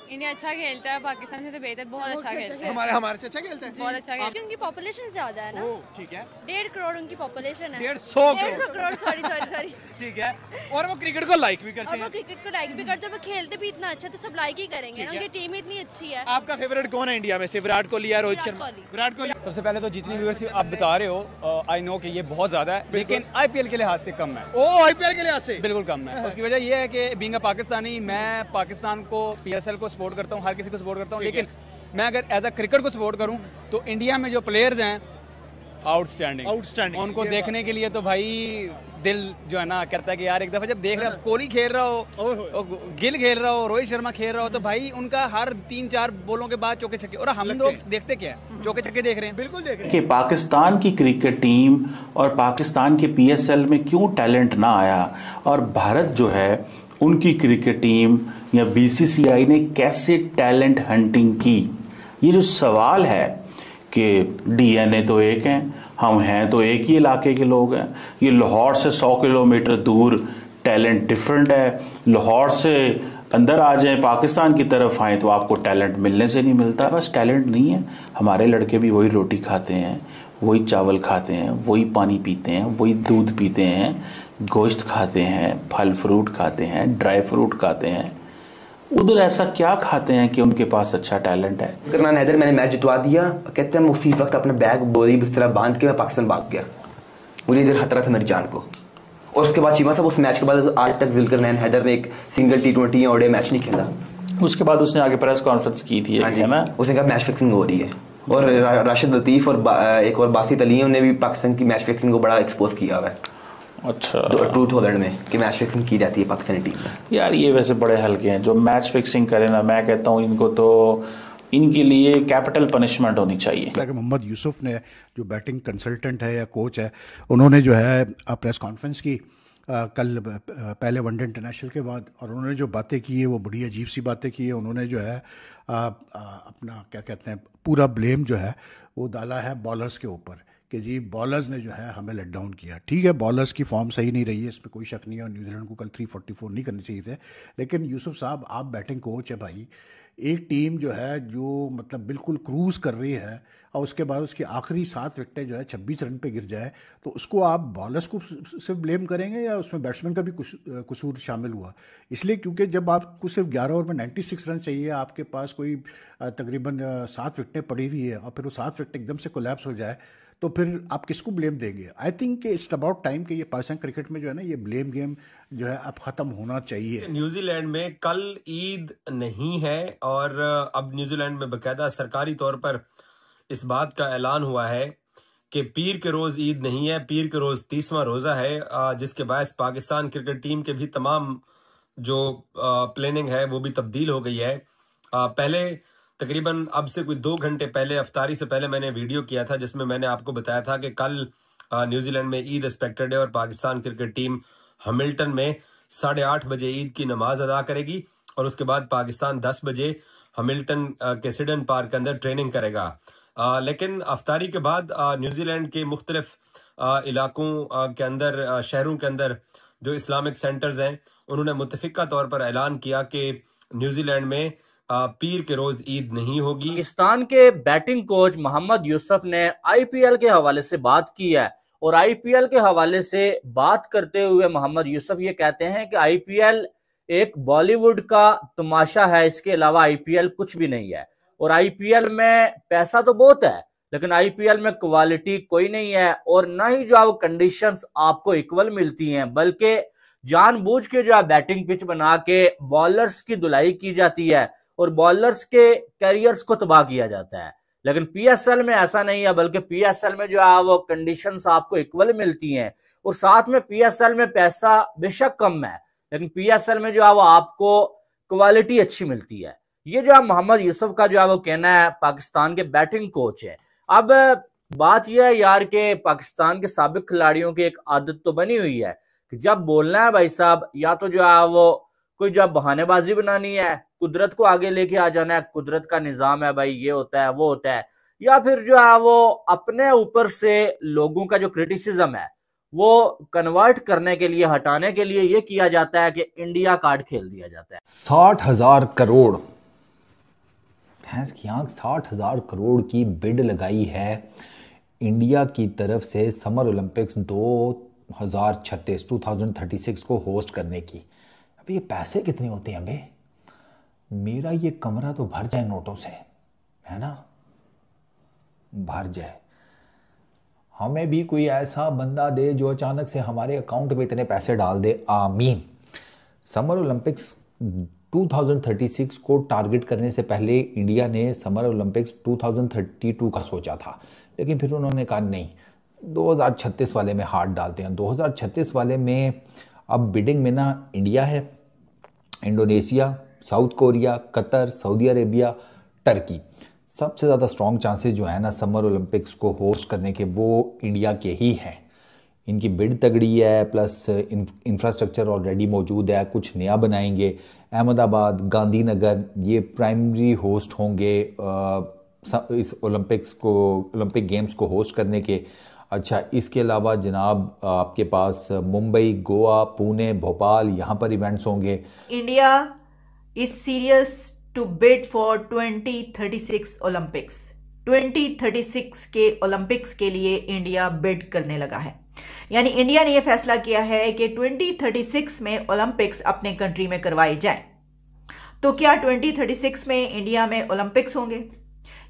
इंडिया अच्छा खेलता है, पाकिस्तान से तो बेहतर, बहुत अच्छा खेलता है। हमारे से अच्छा खेलता है, बहुत अच्छा खेलता है। उनकी पॉपुलेशन ज्यादा है ना, ठीक है, 1.5 करोड़ उनकी पॉपुलेशन है। 150 करोड़, सॉरी। ठीक है, और वो क्रिकेट को लाइक भी करते और हैं। वो क्रिकेट को लाइक भी करते हैं, वो खेलते भी इतना अच्छा, तो सब लाइक ही करेंगे ना, उनकी टीम इतनी अच्छी है। आपका फेवरेट कौन है इंडिया में से? विराट कोहली या रोहित शर्मा? विराट कोहली। सबसे पहले तो जितनी व्यूअर्स आप बता रहे हो, आई नो कि ये बहुत ज़्यादा है, लेकिन आईपीएल के लिहाज से कम है। आईपीएल के लिहाज से बिल्कुल कम है। उसकी वजह ये है कि बीइंग अ पाकिस्तानी, मैं पाकिस्तान को, पीएसएल को सपोर्ट करता हूँ, हर किसी को सपोर्ट करता हूँ, लेकिन मैं अगर एज अ क्रिकेट को सपोर्ट करूँ तो इंडिया में जो प्लेयर्स हैं आउटस्टैंडिंग, उनको देखने के लिए तो भाई दिल जो है ना कहता है कि यार एक दफा जब देख रहे हो कोहली खेल रहा हो, गिल खेल रहा हो, रोहित शर्मा खेल रहा हो, तो भाई उनका हर 3-4 बॉलों के बाद चौके छक्के, और हम लोग देखते क्या है, चौके छक्के देख रहे हैं। बिल्कुल देख रहे हैं कि पाकिस्तान की क्रिकेट टीम और पाकिस्तान के पीएसएल में क्यों टैलेंट ना आया, और भारत जो है उनकी क्रिकेट टीम या बीसीसीआई ने कैसे टैलेंट हंटिंग की। ये जो सवाल है कि डीएनए तो एक हैं, हम हैं तो एक ही इलाके के लोग हैं, ये लाहौर से 100 किलोमीटर दूर, टैलेंट डिफरेंट है। लाहौर से अंदर आ जाएं, पाकिस्तान की तरफ आएँ तो आपको टैलेंट मिलने से नहीं मिलता। बस टैलेंट नहीं है, हमारे लड़के भी वही रोटी खाते हैं, वही चावल खाते हैं, वही पानी पीते हैं, वही दूध पीते हैं, गोश्त खाते हैं, फल फ्रूट खाते हैं, ड्राई फ्रूट खाते हैं। उधर ऐसा क्या खाते हैं कि उनके पास अच्छा टैलेंट है? करनान हैदर मैंने मैच जितवा दिया, कहते हैं मैं उसी वक्त अपना बैग बोरी बिस्तरा बांध के मैं पाकिस्तान भाग गया। मुझे इधर खतरा था मेरी जान को। और उसके बाद चीमा साहब उस मैच के बाद आज तक जुल्करनैन हैदर ने एक सिंगल T20 या ओडीआई मैच नहीं खेला। उसके बाद उसने आगे प्रेस कॉन्फ्रेंस की थी, है ना, उसने कहा मैच फिक्सिंग हो रही है। और राशिद लतीफ और एक और बासित अली ने भी पाकिस्तान की मैच फिक्सिंग को बड़ा एक्सपोज किया हुआ है। अच्छा, ट्रूथ होलैंड में कि मैच फिक्सिंग की जाती है पाकिस्तानी टीम में। यार ये वैसे बड़े हल्के हैं जो मैच फिक्सिंग करें ना, मैं कहता हूँ इनको तो इनके लिए कैपिटल पनिशमेंट होनी चाहिए। मोहम्मद यूसुफ ने जो बैटिंग कंसल्टेंट है या कोच है, उन्होंने जो है प्रेस कॉन्फ्रेंस की कल पहले वनडे इंटरनेशनल के बाद, और उन्होंने जो बातें की है वो बड़ी अजीब सी बातें की है। उन्होंने जो है अपना क्या कहते हैं पूरा ब्लेम जो है वो डाला है बॉलर्स के ऊपर कि जी बॉलर्स ने जो है हमें लेट डाउन किया। ठीक है, बॉलर्स की फॉर्म सही नहीं रही है, इसमें कोई शक नहीं है, और न्यूजीलैंड को कल 344 नहीं करनी चाहिए थे। लेकिन यूसुफ साहब, आप बैटिंग कोच है भाई, एक टीम जो है जो मतलब बिल्कुल क्रूज़ कर रही है और उसके बाद उसकी आखिरी 7 विकेटें जो है 26 रन पे गिर जाए, तो उसको आप बॉलर्स को सिर्फ ब्लेम करेंगे या उसमें बैट्समैन का भी कसूर शामिल हुआ? इसलिए क्योंकि जब आपको सिर्फ 11 ओवर में 96 रन चाहिए, आपके पास कोई तकरीबन 7 विकेटें पड़ी हुई है और फिर वो 7 विकेट एकदम से कोलैप्स हो जाए, तो फिर आप किसको ब्लेम देंगे? I think it's about time कि ये पाकिस्तान क्रिकेट में जो है ना ये ब्लेम गेम जो है अब ख़त्म होना चाहिए। न्यूजीलैंड में कल ईद नहीं है और अब न्यूजीलैंड में बाकायदा सरकारी तौर पर इस बात का ऐलान हुआ है कि पीर के रोज़ ईद नहीं है, पीर के रोज़ 30वां रोज़ा है, जिसके बायस पाकिस्तान क्रिकेट टीम के भी तमाम जो प्लानिंग है वो भी तब्दील हो गई है। पहले तकरीबन अब से कोई 2 घंटे पहले, अफ्तारी से पहले मैंने वीडियो किया था जिसमें मैंने आपको बताया था कि कल न्यूजीलैंड में ईद एक्सपेक्टेड है और पाकिस्तान क्रिकेट टीम हैमिल्टन में 8:30 बजे ईद की नमाज अदा करेगी और उसके बाद पाकिस्तान 10 बजे हैमिल्टन के सिडन पार्क के अंदर ट्रेनिंग करेगा। लेकिन अफ्तारी के बाद न्यूजीलैंड के मुख्तलिफ इलाकों के अंदर, शहरों के अंदर जो इस्लामिक सेंटर्स हैं, उन्होंने मुतफिका तौर पर ऐलान किया कि न्यूजीलैंड में पीर के रोज ईद नहीं होगी। पाकिस्तान के बैटिंग कोच मोहम्मद यूसुफ ने आईपीएल के हवाले से बात की है और आईपीएल के हवाले से बात करते हुए मोहम्मद यूसुफ ये कहते हैं कि आईपीएल एक बॉलीवुड का तमाशा है, इसके अलावा आईपीएल कुछ भी नहीं है। और आईपीएल में पैसा तो बहुत है लेकिन आईपीएल में क्वालिटी कोई नहीं है और ना ही जो कंडीशंस आपको इक्वल मिलती हैं, बल्कि जानबूझ के जो बैटिंग पिच बना के बॉलर्स की धुलाई की जाती है और बॉलर्स के कैरियर्स को तबाह किया जाता है। लेकिन पीएसएल में ऐसा नहीं है, बल्कि पीएसएल में जो है वो कंडीशंस आपको इक्वल मिलती हैं और साथ में पीएसएल में पैसा बेशक कम है लेकिन पीएसएल में जो है वो आपको क्वालिटी अच्छी मिलती है। ये जो है मोहम्मद यूसुफ का जो है वो कहना है, पाकिस्तान के बैटिंग कोच है। अब बात यह है यार कि पाकिस्तान के साबिक खिलाड़ियों की एक आदत तो बनी हुई है कि जब बोलना है भाई साहब, या तो जो है वो कोई जब बहानेबाजी बनानी है, कुदरत को आगे लेके आ जाना है, कुदरत का निजाम है भाई, ये होता है वो होता है, या फिर जो है वो अपने ऊपर से लोगों का जो क्रिटिसिज्म है वो कन्वर्ट करने के लिए, हटाने के लिए ये किया जाता है कि इंडिया कार्ड खेल दिया जाता है। 60,000 करोड़ भैंस की आँख 60,000 करोड़ की बिड लगाई है इंडिया की तरफ से समर ओलंपिक्स 2036 को होस्ट करने की। अबे ये पैसे कितने होते हैं अबे? मेरा ये कमरा तो भर जाए नोटों से, है ना, भर जाए। हमें भी कोई ऐसा बंदा दे जो अचानक से हमारे अकाउंट में इतने पैसे डाल दे, आमीन। समर ओलंपिक्स 2036 को टारगेट करने से पहले इंडिया ने समर ओलंपिक्स 2032 का सोचा था, लेकिन फिर उन्होंने कहा नहीं, 2036 वाले में हाथ डालते हैं। 2036 वाले में अब बिडिंग में ना इंडिया है, Indonesia, south Korea, Qatar, Saudi Arabia, Turkey. सबसे ज़्यादा स्ट्रॉन्ग चांसेस जो है ना समर ओलंपिक्स को होस्ट करने के, वो इंडिया के ही हैं। इनकी बिड तगड़ी है, प्लस इंफ्रास्ट्रक्चर ऑलरेडी मौजूद है, कुछ नया बनाएंगे। अहमदाबाद, गांधीनगर ये प्राइमरी होस्ट होंगे इस ओलंपिक गेम्स को होस्ट करने के। अच्छा, इसके अलावा जनाब आपके पास मुंबई, गोवा, पुणे, भोपाल, यहाँ पर इवेंट्स होंगे। India is serious to bid for 2036 Olympics. 2036 के ओलंपिक्स के लिए इंडिया बिड करने लगा है। यानी इंडिया ने यह फैसला किया है कि 2036 में ओलंपिक्स अपने कंट्री में करवाए जाएं। तो क्या 2036 में इंडिया में ओलंपिक्स होंगे?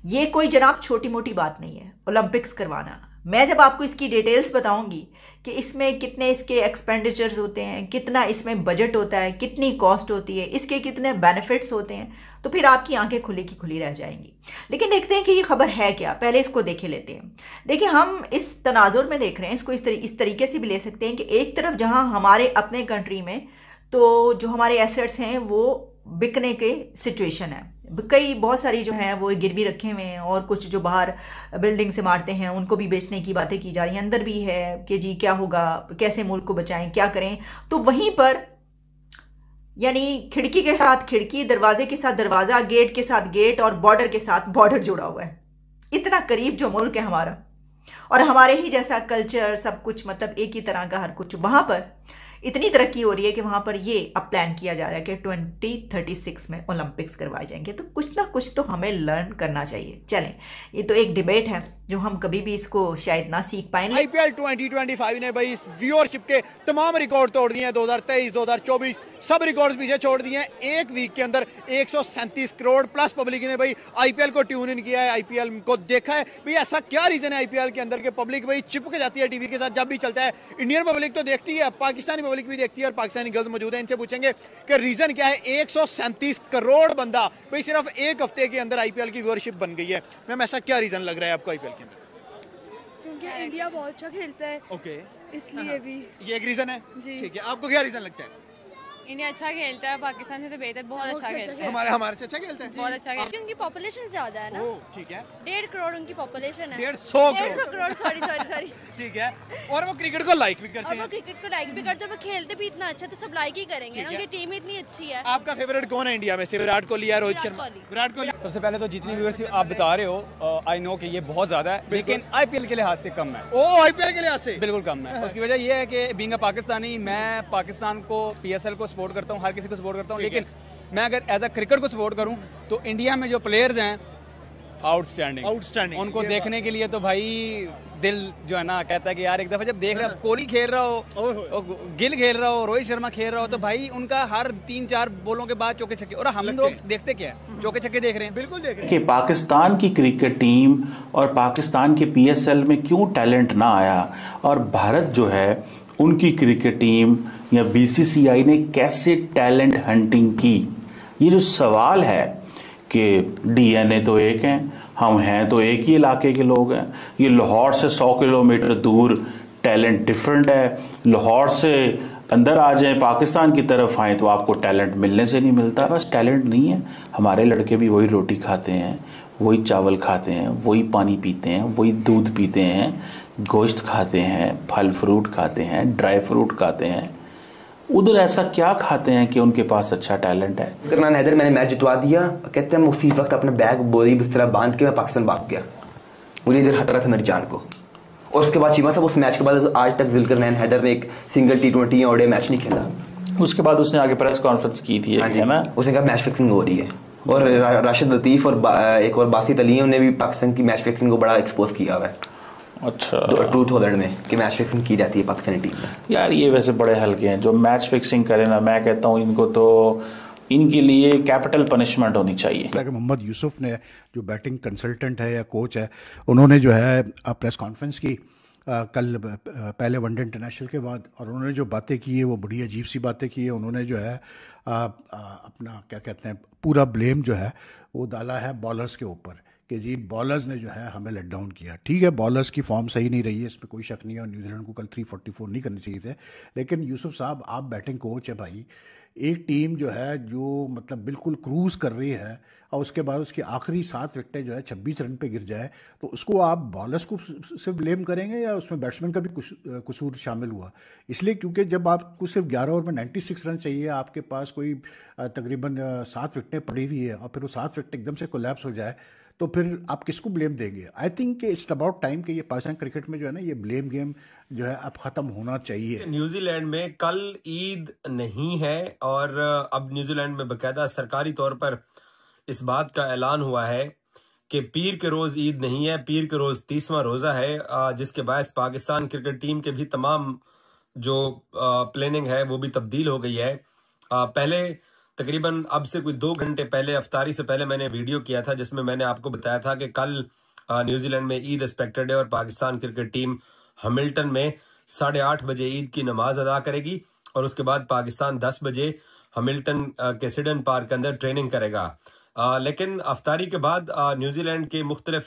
ये कोई जनाब छोटी मोटी बात नहीं है ओलंपिक्स करवाना। मैं जब आपको इसकी डिटेल्स बताऊंगी कि इसमें कितने इसके एक्सपेंडिचर्स होते हैं, कितना इसमें बजट होता है, कितनी कॉस्ट होती है, इसके कितने बेनिफिट्स होते हैं, तो फिर आपकी आंखें खुली की खुली रह जाएंगी। लेकिन देखते हैं कि ये खबर है क्या, पहले इसको देखे लेते हैं। देखिए, हम इस तनाजुर में देख रहे हैं, इसको इस तरीके से भी ले सकते हैं कि एक तरफ जहां हमारे अपने कंट्री में तो जो हमारे एसेट्स हैं वो बिकने के सिचुएशन है, बहुत सारी जो हैं वो गिरवी रखे हुए हैं, और कुछ जो बाहर बिल्डिंग से मारते हैं उनको भी बेचने की बातें की जा रही हैं। अंदर भी है कि जी क्या होगा, कैसे मुल्क को बचाएं, क्या करें। तो वहीं पर यानी खिड़की के साथ खिड़की, दरवाजे के साथ दरवाजा, गेट के साथ गेट और बॉर्डर के साथ बॉर्डर जुड़ा हुआ है। इतना करीब जो मुल्क है हमारा, और हमारे ही जैसा कल्चर, सब कुछ मतलब एक ही तरह का हर कुछ, वहां पर इतनी तरक्की हो रही है कि वहां पर ये अब प्लान किया जा रहा है कि 2036 में ओलंपिक्स करवाए जाएंगे। तो कुछ ना कुछ तो हमें लर्न करना चाहिए। चलें, ये तो एक डिबेट है जो हम कभी भी इसको शायद ना सीख पाएंगे। आईपीएल 2025 ने भाई इस व्यूअरशिप के तमाम रिकॉर्ड तोड़ दिए हैं। 2023, 2024 सब रिकॉर्ड्स पीछे छोड़ दिए हैं। एक वीक के अंदर 137 करोड़ प्लस पब्लिक ने भाई आईपीएल को ट्यून इन किया है, आईपीएल को देखा है। भाई ऐसा क्या रीजन है आईपीएल के अंदर के पब्लिक भाई चिपक जाती है टीवी के साथ जब भी चलता है? इंडियन पब्लिक तो देखती है, पाकिस्तानी पब्लिक भी देखती है, और पाकिस्तानी गर्ल्स मौजूद है, इनसे पूछेंगे कि रीजन क्या है। 137 करोड़ बंदा भाई सिर्फ एक हफ्ते के अंदर आईपीएल की व्यूअरशिप बन गई है। मैम, ऐसा क्या रीजन लग रहा है आपको आईपीएल के अंदर? क्योंकि इंडिया बहुत अच्छा खेलता है, ओके, इसलिए भी ये एक रीजन है। जी। ठीक है, आपको क्या रीजन लगता है? इंडिया अच्छा खेलता है, पाकिस्तान से तो बेहतर, बहुत अच्छा खेलता है, हमारे से अच्छा खेलता है, बहुत अच्छा खेलता है। क्योंकि उनकी पॉपुलेशन ज्यादा है ना। ठीक है, 1.5 करोड़ उनकी पॉपुलेशन है। 150 करोड़, सॉरी। ठीक है, और वो क्रिकेट को लाइक भी करते और हैं। वो क्रिकेट को लाइक भी करते हैं, वो खेलते भी इतना अच्छा, तो सब लाइक ही करेंगे ना, उनकी टीम इतनी अच्छी है। आपका फेवरेट कौन है इंडिया में से? विराट कोहली या रोहित शर्मा? विराट कोहली। सबसे पहले तो जितनी व्यूअरशिप आप बता रहे हो, आई नो कि ये बहुत ज़्यादा है, लेकिन आईपीएल के लिहाज से कम है। ओ, आईपीएल के लिहाज से बिल्कुल कम है। उसकी वजह ये है कि बीइंग अ पाकिस्तानी, मैं पाकिस्तान को, पीएसएल को सपोर्ट करता हूँ, हर किसी को सपोर्ट करता हूँ, लेकिन मैं अगर एज अ क्रिकेट को सपोर्ट करूँ तो इंडिया में जो प्लेयर्स हैं आउटस्टैंडिंग, उनको देखने के लिए तो भाई दिल जो है ना कहता है कि यार एक दफा जब देख रहे हो कोहली खेल रहा हो, गिल खेल रहा हो, रोहित शर्मा खेल रहा हो, तो भाई उनका हर 3-4 बॉलों के बाद चौके छक्के, और हम लोग देखते क्या है, चौके छक्के देख रहे हैं। बिल्कुल देख रहे हैं कि पाकिस्तान की क्रिकेट टीम और पाकिस्तान के पीएसएल में क्यों टैलेंट ना आया, और भारत जो है उनकी क्रिकेट टीम या बीसीसीआई ने कैसे टैलेंट हंटिंग की। ये जो सवाल है कि डीएनए तो एक हैं, हम हैं तो एक ही इलाके के लोग हैं, ये लाहौर से 100 किलोमीटर दूर, टैलेंट डिफरेंट है। लाहौर से अंदर आ जाएं, पाकिस्तान की तरफ आएँ तो आपको टैलेंट मिलने से नहीं मिलता। बस टैलेंट नहीं है, हमारे लड़के भी वही रोटी खाते हैं, वही चावल खाते हैं, वही पानी पीते हैं, वही दूध पीते हैं, गोश्त खाते हैं, फल फ्रूट खाते हैं, ड्राई फ्रूट खाते हैं। उधर ऐसा क्या खाते हैं कि उनके पास अच्छा टैलेंट है? करनान हैदर मैंने मैच जितवा दिया, कहते हैं उसी वक्त अपना बैग बोरी बिस्तरा बांध के मैं पाकिस्तान भाग गया। मुझे इधर खतरा था मेरी जान को। और उसके बाद चीमा साहब उस मैच के बाद आज तक करनान हैदर ने एक सिंगल T20 या ओडीआई मैच नहीं खेला। उसके बाद उसने आगे प्रेस कॉन्फ्रेंस की थी, है ना, उसने कहा मैच फिक्सिंग हो रही है। और राशिद लतीफ और एक और बासित अली ने भी पाकिस्तान की मैच फिक्सिंग को बड़ा एक्सपोज किया हुआ है। अच्छा, 2000 में कि मैच फिक्सिंग की जाती है पाकिस्तानी टीम में। यार ये वैसे बड़े हल्के हैं जो मैच फिक्सिंग करें ना, मैं कहता हूँ इनको तो इनके लिए कैपिटल पनिशमेंट होनी चाहिए। मोहम्मद यूसुफ ने जो बैटिंग कंसल्टेंट है या कोच है, उन्होंने जो है प्रेस कॉन्फ्रेंस की कल पहले वनडे इंटरनेशनल के बाद, और उन्होंने जो बातें की है वो बड़ी अजीब सी बातें की है। उन्होंने जो है अपना क्या कहते हैं पूरा ब्लेम जो है वो डाला है बॉलर्स के ऊपर कि जी बॉलर्स ने जो है हमें लेट डाउन किया। ठीक है, बॉलर्स की फॉर्म सही नहीं रही है, इसमें कोई शक नहीं है, और न्यूजीलैंड को कल 344 नहीं करने चाहिए थे। लेकिन यूसुफ साहब, आप बैटिंग कोच है भाई, एक टीम जो है जो मतलब बिल्कुल क्रूज कर रही है और उसके बाद उसकी आखिरी 7 विकेटें जो है 26 रन पे गिर जाए, तो उसको आप बॉलर्स को सिर्फ ब्लेम करेंगे या उसमें बैट्समैन का भी कसूर शामिल हुआ? इसलिए क्योंकि जब आपको सिर्फ 11 ओवर में 96 रन चाहिए, आपके पास कोई तकरीबन 7 विकेटें पड़ी हुई है और फिर वो 7 विकेट एकदम से कोलैप्स हो जाए, तो फिर आप किसको ब्लेम देंगे? I think it's about time कि ये पाकिस्तान क्रिकेट में जो है ना, ये ब्लेम गेम जो है अब ख़त्म होना चाहिए। न्यूजीलैंड में कल ईद नहीं है और अब न्यूजीलैंड में बाकायदा सरकारी तौर पर इस बात का ऐलान हुआ है कि पीर के रोज़ ईद नहीं है, पीर के रोज़ 30वां रोज़ा है, जिसके बायस पाकिस्तान क्रिकेट टीम के भी तमाम जो प्लानिंग है वो भी तब्दील हो गई है। पहले तकरीबन अब से कोई 2 घंटे पहले, अफ्तारी से पहले मैंने वीडियो किया था जिसमें मैंने आपको बताया था कि कल न्यूजीलैंड में ईद एक्सपेक्टेड है और पाकिस्तान क्रिकेट टीम हैमिल्टन में 8:30 बजे ईद की नमाज अदा करेगी और उसके बाद पाकिस्तान 10 बजे हैमिल्टन के सिडन पार्क के अंदर ट्रेनिंग करेगा। लेकिन अफ्तारी के बाद न्यूजीलैंड के मुख्तलिफ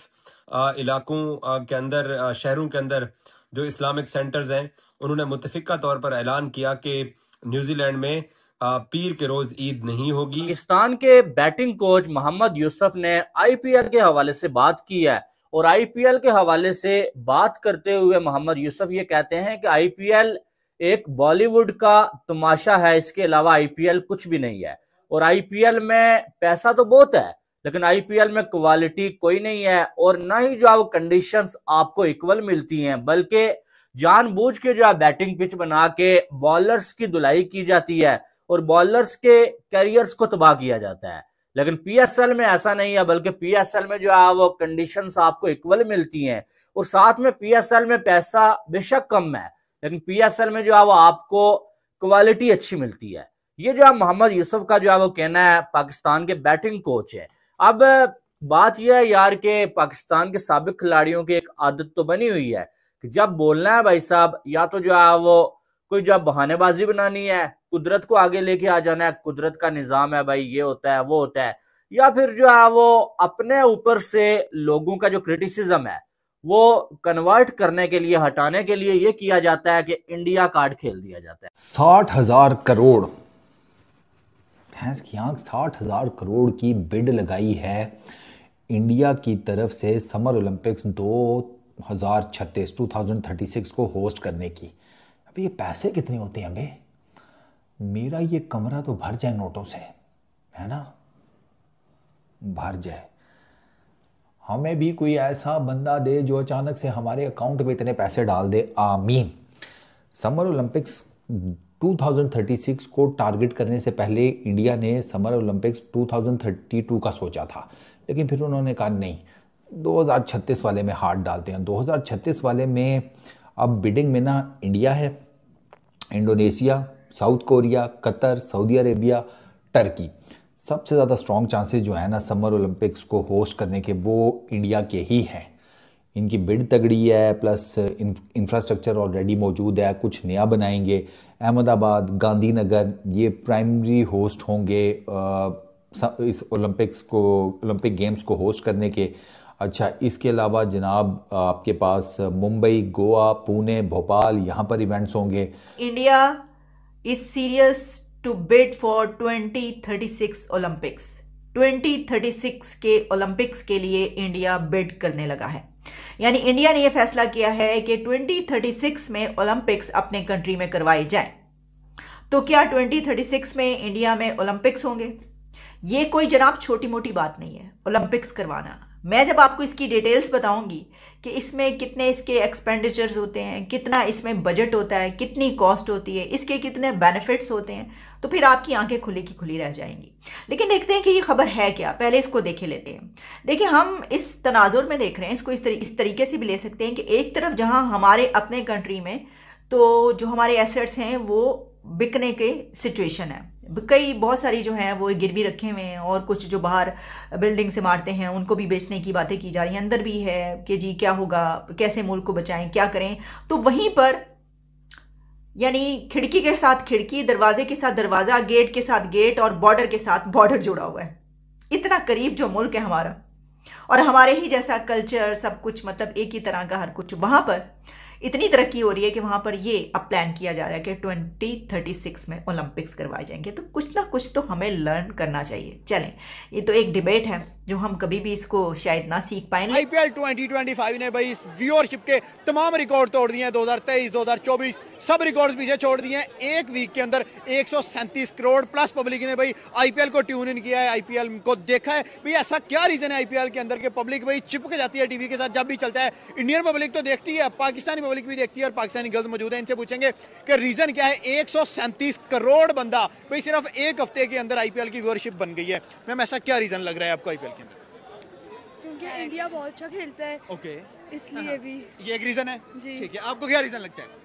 इलाकों के अंदर, शहरों के अंदर जो इस्लामिक सेंटर्स हैं, उन्होंने मुतफिका तौर पर ऐलान किया कि न्यूजीलैंड में पीर के रोज ईद नहीं होगी। पाकिस्तान के बैटिंग कोच मोहम्मद यूसुफ ने आईपीएल के हवाले से बात की है और आईपीएल के हवाले से बात करते हुए मोहम्मद यूसुफ ये कहते हैं कि आईपीएल एक बॉलीवुड का तमाशा है, इसके अलावा आईपीएल कुछ भी नहीं है। और आईपीएल में पैसा तो बहुत है लेकिन आईपीएल में क्वालिटी कोई नहीं है और ना ही जो कंडीशंस आपको इक्वल मिलती हैं, बल्कि जानबूझ के जो बैटिंग पिच बना के बॉलर्स की धुलाई की जाती है और बॉलर्स के कैरियर्स को तबाह किया जाता है। लेकिन पीएसएल में ऐसा नहीं है, बल्कि पीएसएल में जो है वो कंडीशंस आपको इक्वल मिलती हैं और साथ में पीएसएल में पैसा बेशक कम है लेकिन पीएसएल में जो है वो आपको क्वालिटी अच्छी मिलती है। ये जो है मोहम्मद यूसुफ का जो है वो कहना है, पाकिस्तान के बैटिंग कोच है। अब बात यह है यार कि पाकिस्तान के साबिक खिलाड़ियों की एक आदत तो बनी हुई है कि जब बोलना है भाई साहब, या तो जो है वो कोई जो बहानेबाजी बनानी है, कुदरत को आगे लेके आ जाना है, कुदरत का निजाम है भाई, ये होता है वो होता है, या फिर जो है वो अपने ऊपर से लोगों का जो क्रिटिसिज्म है वो कन्वर्ट करने के लिए, हटाने के लिए ये किया जाता है कि इंडिया कार्ड खेल दिया जाता है। 60,000 करोड़, भैंस की आंख, 60,000 करोड़ की बिड लगाई है इंडिया की तरफ से समर ओलंपिक्स 2036 को होस्ट करने की। अबे ये पैसे कितने होते हैं? अबे मेरा ये कमरा तो भर जाए नोटों से, है ना, भर जाए। हमें भी कोई ऐसा बंदा दे जो अचानक से हमारे अकाउंट में इतने पैसे डाल दे, आमीन। समर ओलंपिक्स 2036 को टारगेट करने से पहले इंडिया ने समर ओलंपिक्स 2032 का सोचा था, लेकिन फिर उन्होंने कहा नहीं, 2036 वाले में हाथ डालते हैं। 2036 वाले में अब बिडिंग में ना इंडिया है, Indonesia, south Korea, Qatar, Saudi Arabia, Turkey. सबसे ज़्यादा स्ट्रॉन्ग चांसेस जो है ना समर ओलंपिक्स को होस्ट करने के, वो इंडिया के ही हैं। इनकी बिड तगड़ी है, प्लस इंफ्रास्ट्रक्चर ऑलरेडी मौजूद है, कुछ नया बनाएंगे। अहमदाबाद, गांधीनगर ये प्राइमरी होस्ट होंगे इस ओलंपिक गेम्स को होस्ट करने के। अच्छा, इसके अलावा जनाब आपके पास मुंबई, गोवा, पुणे, भोपाल, यहाँ पर इवेंट्स होंगे। India is serious to bid for 2036 Olympics. 2036 के ओलंपिक्स के लिए इंडिया बिड करने लगा है। यानी इंडिया ने यह फैसला किया है कि 2036 में ओलंपिक्स अपने कंट्री में करवाए जाएं। तो क्या 2036 में इंडिया में ओलंपिक्स होंगे? ये कोई जनाब छोटी मोटी बात नहीं है ओलंपिक्स करवाना। मैं जब आपको इसकी डिटेल्स बताऊंगी कि इसमें कितने इसके एक्सपेंडिचर्स होते हैं, कितना इसमें बजट होता है, कितनी कॉस्ट होती है, इसके कितने बेनिफिट्स होते हैं, तो फिर आपकी आंखें खुली की खुली रह जाएंगी। लेकिन देखते हैं कि ये खबर है क्या, पहले इसको देखे लेते हैं। देखिए, हम इस तनाजुर में देख रहे हैं, इसको इस तरीके से भी ले सकते हैं कि एक तरफ जहां हमारे अपने कंट्री में तो जो हमारे एसेट्स हैं वो बिकने के सिचुएशन है, कई बहुत सारी जो हैं वो गिरवी रखे हुए हैं, और कुछ जो बाहर बिल्डिंग से मारते हैं उनको भी बेचने की बातें की जा रही हैं। अंदर भी है कि जी क्या होगा, कैसे मुल्क को बचाएं, क्या करें। तो वहीं पर यानी खिड़की के साथ खिड़की, दरवाजे के साथ दरवाज़ा, गेट के साथ गेट और बॉर्डर के साथ बॉर्डर जुड़ा हुआ है। इतना करीब जो मुल्क है हमारा, और हमारे ही जैसा कल्चर, सब कुछ मतलब एक ही तरह का हर कुछ, वहाँ पर इतनी तरक्की हो रही है कि वहाँ पर ये अब प्लान किया जा रहा है कि 2036 में ओलंपिक्स करवाए जाएंगे। तो कुछ ना कुछ तो हमें लर्न करना चाहिए। चलें, ये तो एक डिबेट है जो हम कभी भी इसको शायद ना सीख पाएंगे। आईपीएल 2025 ने भाई इस व्यूअरशिप के तमाम रिकॉर्ड तोड़ दिए हैं। 2023, 2024 सब रिकॉर्ड्स पीछे छोड़ दिए हैं। एक वीक के अंदर 137 करोड़ प्लस पब्लिक ने भाई आईपीएल को ट्यून इन किया है, आईपीएल को देखा है। भाई ऐसा क्या रीजन है आईपीएल के अंदर के पब्लिक भाई चिपक जाती है टीवी के साथ जब भी चलता है। इंडियन पब्लिक तो देखती है, पाकिस्तानी पब्लिक भी देखती है, और पाकिस्तानी गर्ल्स मौजूद है, इनसे पूछेंगे कि रीजन क्या है। 137 करोड़ बंदा भाई सिर्फ एक हफ्ते के अंदर आईपीएल की व्यूअरशिप बन गई है। मैम ऐसा क्या रीजन लग रहा है आपको आईपीएल के अंदर? क्योंकि इंडिया बहुत अच्छा खेलता है, ओके, इसलिए भी ये एक रीजन है जी। ठीक है, आपको क्या रीजन लगता है?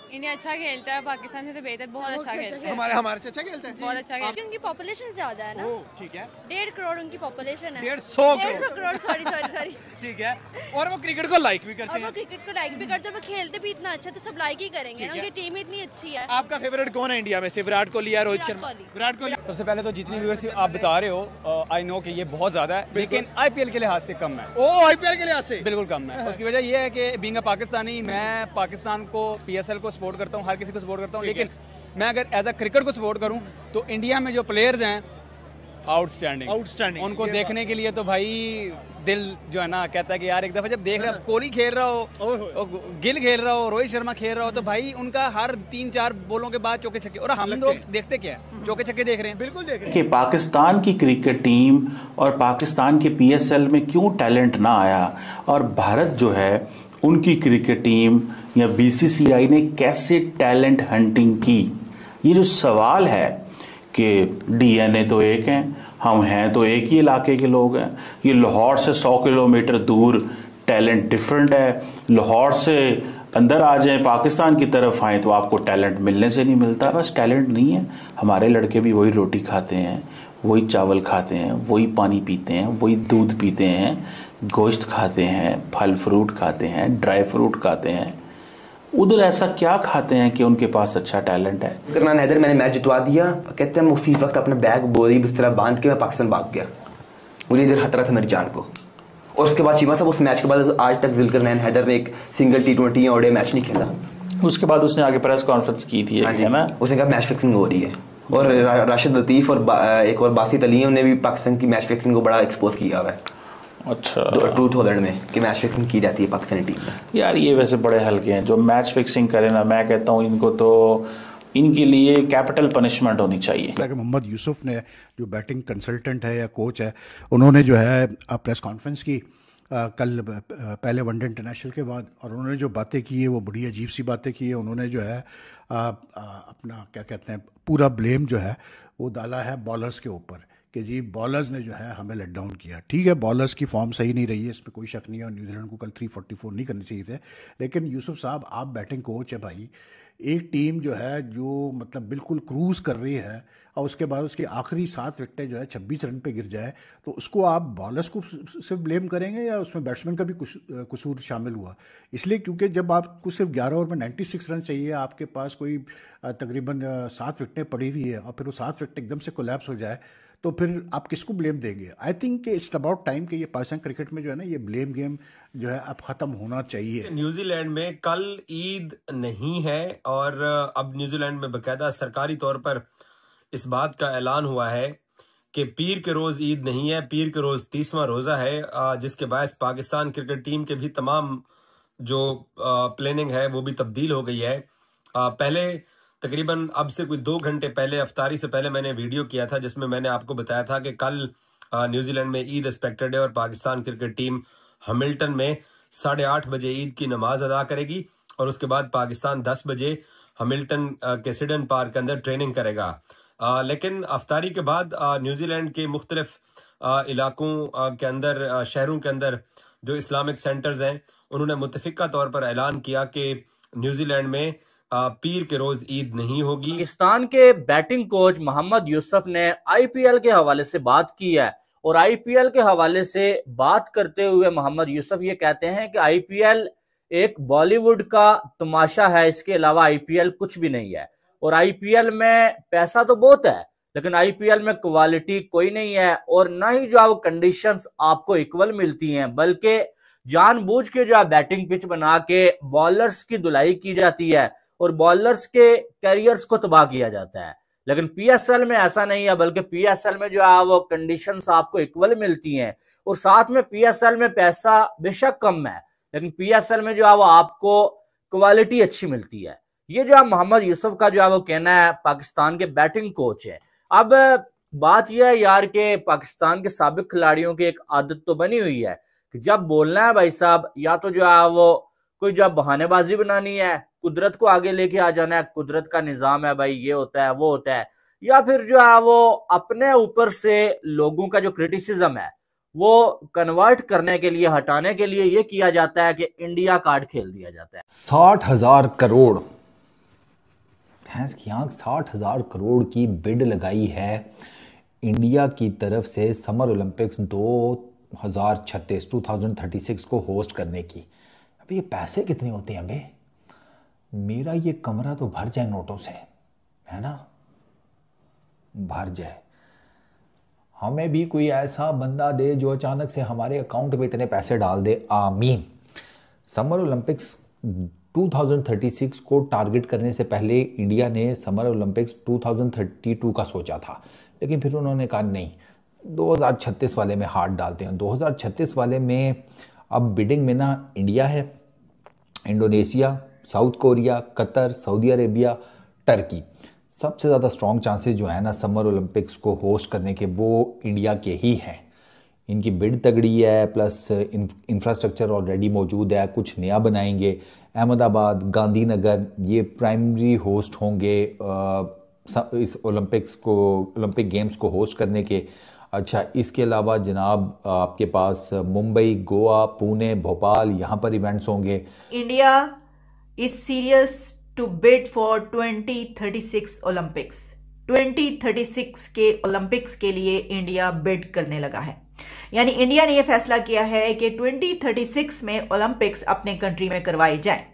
इंडिया अच्छा खेलता है, पाकिस्तान से तो बेहतर, बहुत अच्छा खेलता है। हमारे से अच्छा खेलता है, बहुत अच्छा खेलता है, क्योंकि पॉपुलेशन ज्यादा है ना। ठीक है, 1.5 करोड़ उनकी पॉपुलेशन है। 150 करोड़, सॉरी। ठीक है, और वो क्रिकेट को लाइक भी करते और वो हैं। क्रिकेट को लाइक भी करते हैं, वो खेलते भी इतना अच्छा, तो सब लाइक ही करेंगे ना, उनकी टीम इतनी अच्छी है। आपका फेवरेट कौन है इंडिया में से? विराट कोहली या रोहित शर्मा? विराट कोहली। सबसे पहले तो जितनी व्यूअर्स आप बता रहे हो, आई नो कि ये बहुत ज़्यादा है, लेकिन आईपीएल के लिहाज से कम है। ओ, आईपीएल के लिहाज से बिल्कुल कम है। उसकी वजह ये है कि बीइंग अ पाकिस्तानी, मैं पाकिस्तान को, पीएसएल को सपोर्ट करता हूँ, हर किसी को सपोर्ट करता हूँ, लेकिन मैं अगर एज अ क्रिकेट को सपोर्ट करूँ तो इंडिया में जो प्लेयर्स हैं आउटस्टैंडिंग, उनको देखने के लिए तो भाई दिल जो है ना कहता है कि यार एक दफा जब देख रहे हो कोहली खेल रहा हो, गिल खेल रहा हो, रोहित शर्मा खेल रहा हो, तो भाई उनका हर 3-4 बॉलों के बाद चौके छक्के, और हम लोग देखते क्या है, चौके छक्के देख रहे हैं। बिल्कुल देख रहे हैं कि पाकिस्तान की क्रिकेट टीम और पाकिस्तान के पीएसएल में क्यों टैलेंट ना आया, और भारत जो है उनकी क्रिकेट टीम या बीसीसीआई ने कैसे टैलेंट हंटिंग की। ये जो सवाल है कि डीएनए तो एक है, हम हैं तो एक ही इलाके के लोग हैं, ये लाहौर से 100 किलोमीटर दूर, टैलेंट डिफरेंट है। लाहौर से अंदर आ जाएं, पाकिस्तान की तरफ आएँ तो आपको टैलेंट मिलने से नहीं मिलता। बस टैलेंट नहीं है, हमारे लड़के भी वही रोटी खाते हैं, वही चावल खाते हैं, वही पानी पीते हैं, वही दूध पीते हैं, गोश्त खाते हैं, फल फ्रूट खाते हैं, ड्राई फ्रूट खाते हैं। उधर ऐसा क्या खाते हैं कि उनके पास अच्छा टैलेंट है? करनान हैदर मैंने मैच जितवा दिया, कहते हैं उसी वक्त अपना बैग बोरी बिस्तरा बांध के मैं पाकिस्तान भाग गया। मुझे इधर खतरा था मेरी जान को। और उसके बाद चीमा साहब उस मैच के बाद आज तक जुल्करनैन हैदर ने एक सिंगल T20 या ओडीआई मैच नहीं खेला। उसके बाद उसने आगे प्रेस कॉन्फ्रेंस की थी, है ना, उसने कहा मैच फिक्सिंग हो रही है। और राशिद लतीफ और एक और बासित अली ने भी पाकिस्तान की मैच फिक्सिंग को बड़ा एक्सपोज किया हुआ है। अच्छा, ट्रूथ होलैंड में कि मैच फिक्सिंग की जाती है पाकिस्तानी टीम में। यार ये वैसे बड़े हल्के हैं जो मैच फिक्सिंग करे ना, मैं कहता हूँ इनको तो इनके लिए कैपिटल पनिशमेंट होनी चाहिए। मोहम्मद यूसुफ ने जो बैटिंग कंसल्टेंट है या कोच है, उन्होंने जो है प्रेस कॉन्फ्रेंस की कल पहले वनडे इंटरनेशनल के बाद, और उन्होंने जो बातें की है वो बड़ी अजीब सी बातें की है। उन्होंने जो है अपना क्या कहते हैं पूरा ब्लेम जो है वो डाला है बॉलर्स के ऊपर कि जी बॉलर्स ने जो है हमें लेट डाउन किया। ठीक है, बॉलर्स की फॉर्म सही नहीं रही है, इसमें कोई शक नहीं है, और न्यूजीलैंड को कल 344 नहीं करनी चाहिए थे। लेकिन यूसुफ साहब, आप बैटिंग कोच है भाई, एक टीम जो है जो मतलब बिल्कुल क्रूज कर रही है और उसके बाद उसकी आखिरी 7 विकेटें जो है 26 रन पे गिर जाए, तो उसको आप बॉलर्स को सिर्फ ब्लेम करेंगे या उसमें बैट्समैन का भी कसूर शामिल हुआ? इसलिए क्योंकि जब आपको सिर्फ 11 ओवर में 96 रन चाहिए, आपके पास कोई तकरीबन 7 विकेटें पड़ी हुई है, और फिर वो 7 विकेट एकदम से कोलैप्स हो जाए, तो फिर आप किसको ब्लेम देंगे? I think it's about time कि ये पाकिस्तान क्रिकेट में जो है ना ये ब्लेम गेम जो है अब खत्म होना चाहिए। न्यूजीलैंड में कल ईद नहीं है, और अब न्यूजीलैंड में बकायदा सरकारी तौर पर इस बात का ऐलान हुआ है कि पीर के रोज ईद नहीं है, पीर के रोज 30वां रोजा है, जिसके बायस पाकिस्तान क्रिकेट टीम के भी तमाम जो प्लानिंग है वो भी तब्दील हो गई है। पहले तकरीबन अब से कोई 2 घंटे पहले, अफ्तारी से पहले मैंने वीडियो किया था जिसमें मैंने आपको बताया था कि कल न्यूजीलैंड में ईद एक्सपेक्टेड है और पाकिस्तान क्रिकेट टीम हैमिल्टन में 8:30 बजे ईद की नमाज अदा करेगी और उसके बाद पाकिस्तान 10 बजे हैमिल्टन के सिडन पार्क के अंदर ट्रेनिंग करेगा। लेकिन अफ्तारी के बाद न्यूजीलैंड के मुख्तलिफ इलाकों के अंदर, शहरों के अंदर जो इस्लामिक सेंटर्स हैं, उन्होंने मुतफिका तौर पर ऐलान किया कि न्यूजीलैंड में पीर के रोज ईद नहीं होगी। पाकिस्तान के बैटिंग कोच मोहम्मद यूसुफ ने आईपीएल के हवाले से बात की है और आईपीएल के हवाले से बात करते हुए मोहम्मद यूसुफ ये कहते हैं कि आईपीएल एक बॉलीवुड का तमाशा है, इसके अलावा आईपीएल कुछ भी नहीं है। और आईपीएल में पैसा तो बहुत है लेकिन आईपीएल में क्वालिटी कोई नहीं है और ना ही जो कंडीशंस आपको इक्वल मिलती हैं, बल्कि जानबूझ के जो बैटिंग पिच बना के बॉलर्स की धुलाई की जाती है और बॉलर्स के कैरियर्स को तबाह किया जाता है। लेकिन पीएसएल में ऐसा नहीं है, बल्कि पीएसएल में जो है वो कंडीशंस आपको इक्वल मिलती हैं और साथ में पीएसएल में पैसा बेशक कम है लेकिन पीएसएल में जो है वो आपको क्वालिटी अच्छी मिलती है। ये जो है मोहम्मद यूसुफ का जो है वो कहना है, पाकिस्तान के बैटिंग कोच है। अब बात यह है यार कि पाकिस्तान के साबिक खिलाड़ियों की एक आदत तो बनी हुई है कि जब बोलना है भाई साहब, या तो जो है वो कोई जब बहानेबाजी बनानी है, कुदरत को आगे लेके आ जाना है, कुदरत का निजाम है भाई, ये होता है वो होता है, या फिर जो है वो अपने ऊपर से लोगों का जो क्रिटिसिज्म है वो कन्वर्ट करने के लिए, हटाने के लिए ये किया जाता है कि इंडिया कार्ड खेल दिया जाता है। 60,000 करोड़, भैंस की आंख, 60,000 करोड़ की बिड लगाई है इंडिया की तरफ से समर ओलंपिक्स 2036 को होस्ट करने की। अबे ये पैसे कितने होते हैं अबे? मेरा ये कमरा तो भर जाए नोटों से, है ना, भर जाए। हमें भी कोई ऐसा बंदा दे जो अचानक से हमारे अकाउंट में इतने पैसे डाल दे, आमीन। समर ओलंपिक्स 2036 को टारगेट करने से पहले इंडिया ने समर ओलंपिक्स 2032 का सोचा था, लेकिन फिर उन्होंने कहा नहीं, 2036 वाले में हाथ डालते हैं। 2036 वाले में अब बिडिंग में ना इंडिया है, Indonesia, south Korea, Qatar, Saudi Arabia, Turkey. सबसे ज़्यादा स्ट्रॉन्ग चांसेस जो है ना समर ओलंपिक्स को होस्ट करने के, वो इंडिया के ही हैं। इनकी बिड तगड़ी है, प्लस इंफ्रास्ट्रक्चर ऑलरेडी मौजूद है, कुछ नया बनाएंगे। अहमदाबाद, गांधीनगर ये प्राइमरी होस्ट होंगे इस ओलंपिक गेम्स को होस्ट करने के। अच्छा, इसके अलावा जनाब आपके पास मुंबई, गोवा, पुणे, भोपाल, यहाँ पर इवेंट्स होंगे। India is serious to bid for 2036 Olympics. 2036 के ओलंपिक्स के लिए इंडिया बिड करने लगा है। यानी इंडिया ने यह फैसला किया है कि 2036 में ओलंपिक्स अपने कंट्री में करवाए जाए।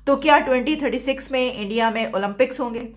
तो क्या 2036 में इंडिया में ओलंपिक्स होंगे?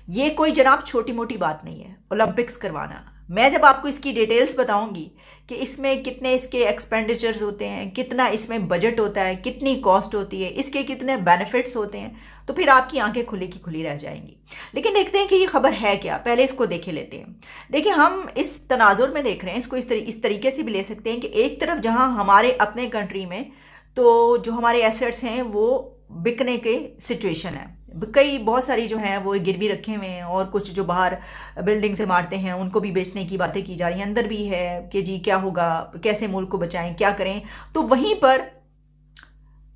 ये कोई जनाब छोटी मोटी बात नहीं है ओलंपिक्स करवाना। मैं जब आपको इसकी डिटेल्स बताऊंगी कि इसमें कितने इसके एक्सपेंडिचर्स होते हैं, कितना इसमें बजट होता है, कितनी कॉस्ट होती है, इसके कितने बेनिफिट्स होते हैं, तो फिर आपकी आंखें खुली की खुली रह जाएंगी। लेकिन देखते हैं कि ये खबर है क्या, पहले इसको देखे लेते हैं। देखिए, हम इस तनाजुर में देख रहे हैं, इसको इस तरीके से भी ले सकते हैं कि एक तरफ जहां हमारे अपने कंट्री में तो जो हमारे एसेट्स हैं वो बिकने के सिचुएशन है, कई बहुत सारी जो हैं वो गिरवी रखे हुए हैं और कुछ जो बाहर बिल्डिंग से मारते हैं उनको भी बेचने की बातें की जा रही हैं। अंदर भी है कि जी क्या होगा, कैसे मुल्क को बचाएं, क्या करें। तो वहीं पर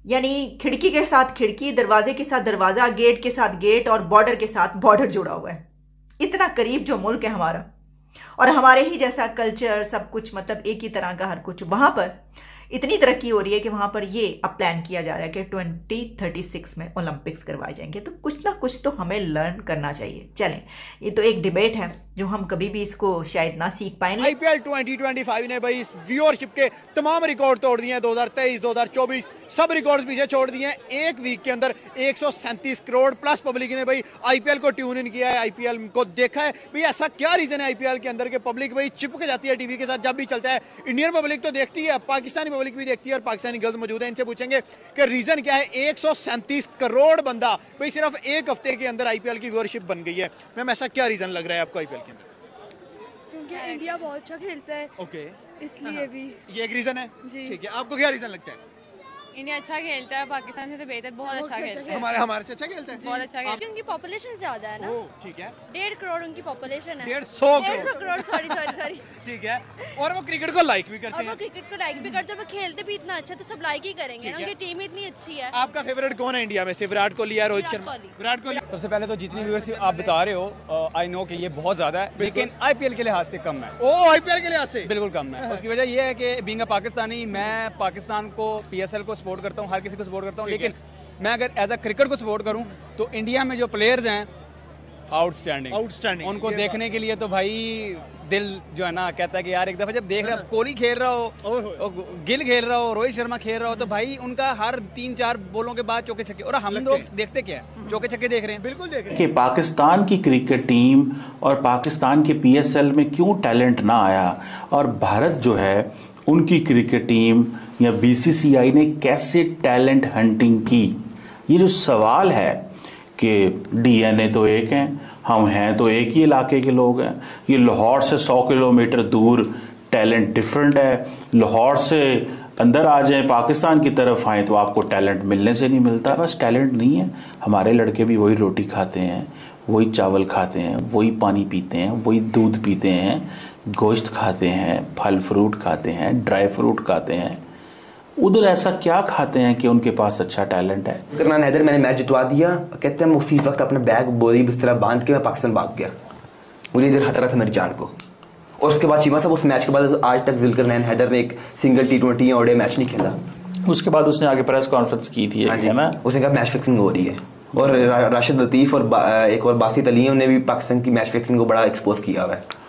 यानी खिड़की के साथ खिड़की, दरवाजे के साथ दरवाजा, गेट के साथ गेट और बॉर्डर के साथ बॉर्डर जुड़ा हुआ है। इतना करीब जो मुल्क है हमारा और हमारे ही जैसा कल्चर, सब कुछ मतलब एक ही तरह का हर कुछ, वहां पर इतनी तरक्की हो रही है कि वहां पर ये अब प्लान किया जा रहा है कि 2036 में ओलंपिक्स करवाए जाएंगे। तो कुछ ना कुछ तो हमें लर्न करना चाहिए। चलें, ये तो एक डिबेट है जो हम कभी भी इसको शायद ना सीख पाएंगे। आईपीएल 2025 ने भाई इस व्यूअरशिप के तमाम रिकॉर्ड तोड़ दिए हैं। 2023, 2024 सब रिकॉर्ड्स पीछे छोड़ दिए हैं। एक वीक के अंदर 137 करोड़ प्लस पब्लिक ने भाई आईपीएल को ट्यून इन किया है, आईपीएल को देखा है। भाई ऐसा क्या रीजन है आईपीएल के अंदर के पब्लिक भाई चिपक जाती है टीवी के साथ जब भी चलता है। इंडियन पब्लिक तो देखती है, पाकिस्तानी पब्लिक भी देखती है और पाकिस्तानी गर्ल्स मौजूद है, इनसे पूछेंगे कि रीजन क्या है। 137 करोड़ बंदा भाई सिर्फ एक हफ्ते के अंदर आईपीएल की व्यूअरशिप बन गई है। मैम ऐसा क्या रीजन लग रहा है आपको आईपीएल के अंदर? क्योंकि इंडिया बहुत अच्छा खेलता है, ओके, इसलिए भी ये एक रीजन है। जी। ठीक है, आपको क्या रीजन लगता है? इंडिया अच्छा खेलता है, पाकिस्तान से तो बेहतर, बहुत अच्छा खेलता है। हमारे से अच्छा खेलता है, बहुत अच्छा खेलता है। उनकी पॉपुलेशन ज्यादा है ना। ठीक है, 1.5 करोड़ उनकी पॉपुलेशन है। 150 करोड़, सॉरी। ठीक है, और वो क्रिकेट को लाइक भी करते और हैं। वो क्रिकेट को लाइक भी करते हैं, वो खेलते भी इतना अच्छा, तो सब लाइक ही करेंगे ना, उनकी टीम ही इतनी अच्छी है। आपका फेवरेट कौन है इंडिया में से? विराट कोहली या रोहित शर्मा? विराट कोहली। सबसे पहले तो जितनी व्यूअर्स आप बता रहे हो, आई नो कि ये बहुत ज्यादा है, लेकिन आईपीएल के लिहाज से कम है। आईपीएल के लिहाज से बिल्कुल कम है। उसकी वजह ये है कि बीइंग अ पाकिस्तानी, मैं पाकिस्तान को, पीएसएल को सपोर्ट करता हूँ, हर किसी को सपोर्ट करता हूँ, लेकिन मैं अगर एज अ क्रिकेट को सपोर्ट करूँ तो इंडिया में जो प्लेयर्स हैं आउटस्टैंडिंग, उनको देखने के लिए तो भाई दिल जो है ना कहता है कि यार एक दफा जब देख रहे हो कोहली खेल रहा हो, गिल खेल रहा हो, रोहित शर्मा खेल रहा हो, तो भाई उनका हर 3-4 बॉलों के बाद चौके छक्के, और हम लोग देखते क्या है, चौके छक्के देख रहे हैं। बिल्कुल देख रहे हैं कि पाकिस्तान की क्रिकेट टीम और पाकिस्तान के पीएसएल में क्यों टैलेंट ना आया, और भारत जो है उनकी क्रिकेट टीम या बीसीसीआई ने कैसे टैलेंट हंटिंग की। ये जो सवाल है कि डीएनए तो एक है, हम हैं तो एक ही इलाके के लोग हैं, ये लाहौर से 100 किलोमीटर दूर, टैलेंट डिफरेंट है। लाहौर से अंदर आ जाएं, पाकिस्तान की तरफ आएँ तो आपको टैलेंट मिलने से नहीं मिलता। बस टैलेंट नहीं है, हमारे लड़के भी वही रोटी खाते हैं, वही चावल खाते हैं, वही पानी पीते हैं, वही दूध पीते हैं, गोश्त खाते हैं, फल फ्रूट खाते हैं, ड्राई फ्रूट खाते हैं। उधर ऐसा क्या खाते हैं कि उनके पास अच्छा टैलेंट है? करनान हैदर मैंने मैच जितवा दिया, कहते हैं उसी वक्त अपना बैग बोरी बिस्तरा बांध के मैं पाकिस्तान भाग गया। मुझे इधर हटा रहा था मेरी जान को। और उसके बाद चीमा साहब उस मैच के बाद आज तक जुल्करनैन हैदर ने एक सिंगल T20 या ओडीआई मैच नहीं खेला। उसके बाद उसने आगे प्रेस कॉन्फ्रेंस की थी, है ना, उसने कहा मैच फिक्सिंग हो रही है। और राशिद लतीफ और एक और बासित अली ने भी पाकिस्तान की मैच फिक्सिंग को बड़ा एक्सपोज किया हुआ है।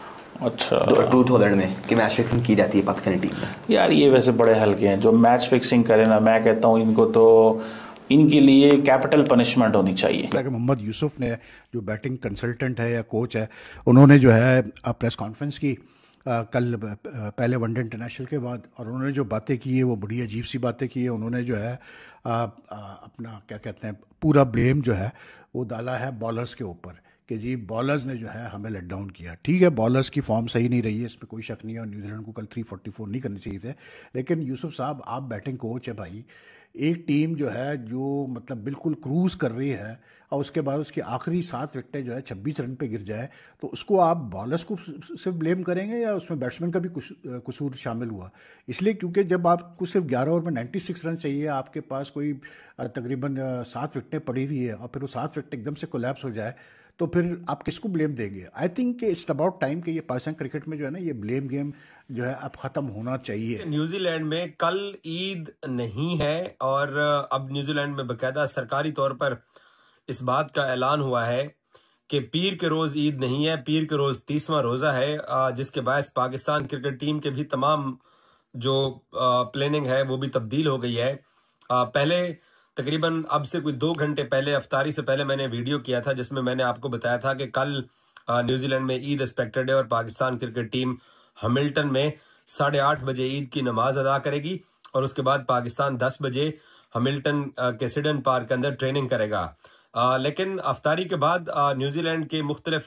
अच्छा, ट्रूथ हॉलैंड में कि मैच फिक्सिंग की जाती है पाकिस्तानी टीम में। यार ये वैसे बड़े हल्के हैं जो मैच फिक्सिंग करें ना, मैं कहता हूँ इनको तो इनके लिए कैपिटल पनिशमेंट होनी चाहिए। मोहम्मद यूसुफ ने जो बैटिंग कंसल्टेंट है या कोच है, उन्होंने जो है प्रेस कॉन्फ्रेंस की कल पहले वनडे इंटरनेशनल के बाद, और उन्होंने जो बातें की है वो बड़ी अजीब सी बातें की है। उन्होंने जो है अपना क्या कहते हैं पूरा ब्लेम जो है वो डाला है बॉलर्स के ऊपर कि जी बॉलर्स ने जो है हमें लेट डाउन किया। ठीक है, बॉलर्स की फॉर्म सही नहीं रही है, इसमें कोई शक नहीं है, और न्यूजीलैंड को कल 344 नहीं करने चाहिए थे। लेकिन यूसुफ साहब, आप बैटिंग कोच है भाई, एक टीम जो है जो मतलब बिल्कुल क्रूज़ कर रही है और उसके बाद उसकी आखिरी 7 विकेटें जो है 26 रन पे गिर जाए, तो उसको आप बॉलर्स को सिर्फ ब्लेम करेंगे या उसमें बैट्समैन का भी कसूर शामिल हुआ? इसलिए क्योंकि जब आपको सिर्फ 11 ओवर में 96 रन चाहिए, आपके पास कोई तकरीबन 7 विकेटें पड़ी हुई है और फिर वो 7 विकेट एकदम से कोलैप्स हो जाए, तो फिर आप किसको ब्लेम देंगे? I think it's about time कि ये पाकिस्तान क्रिकेट में जो है ना ये ब्लेम गेम जो है अब खत्म होना चाहिए। न्यूजीलैंड में कल ईद नहीं है और अब न्यूजीलैंड में बकायदा सरकारी तौर पर इस बात का ऐलान हुआ है कि पीर के रोज ईद नहीं है, पीर के रोज 30वां रोजा है, जिसके बायस पाकिस्तान क्रिकेट टीम के भी तमाम जो प्लानिंग है वो भी तब्दील हो गई है। पहले तकरीबन अब से कोई 2 घंटे पहले, अफ्तारी से पहले मैंने वीडियो किया था जिसमें मैंने आपको बताया था कि कल न्यूजीलैंड में ईद एक्सपेक्टेड है और पाकिस्तान क्रिकेट टीम हैमिल्टन में 8:30 बजे ईद की नमाज अदा करेगी और उसके बाद पाकिस्तान 10 बजे हैमिल्टन के सिडन पार्क के अंदर ट्रेनिंग करेगा। लेकिन अफ्तारी के बाद न्यूजीलैंड के मुख्तलिफ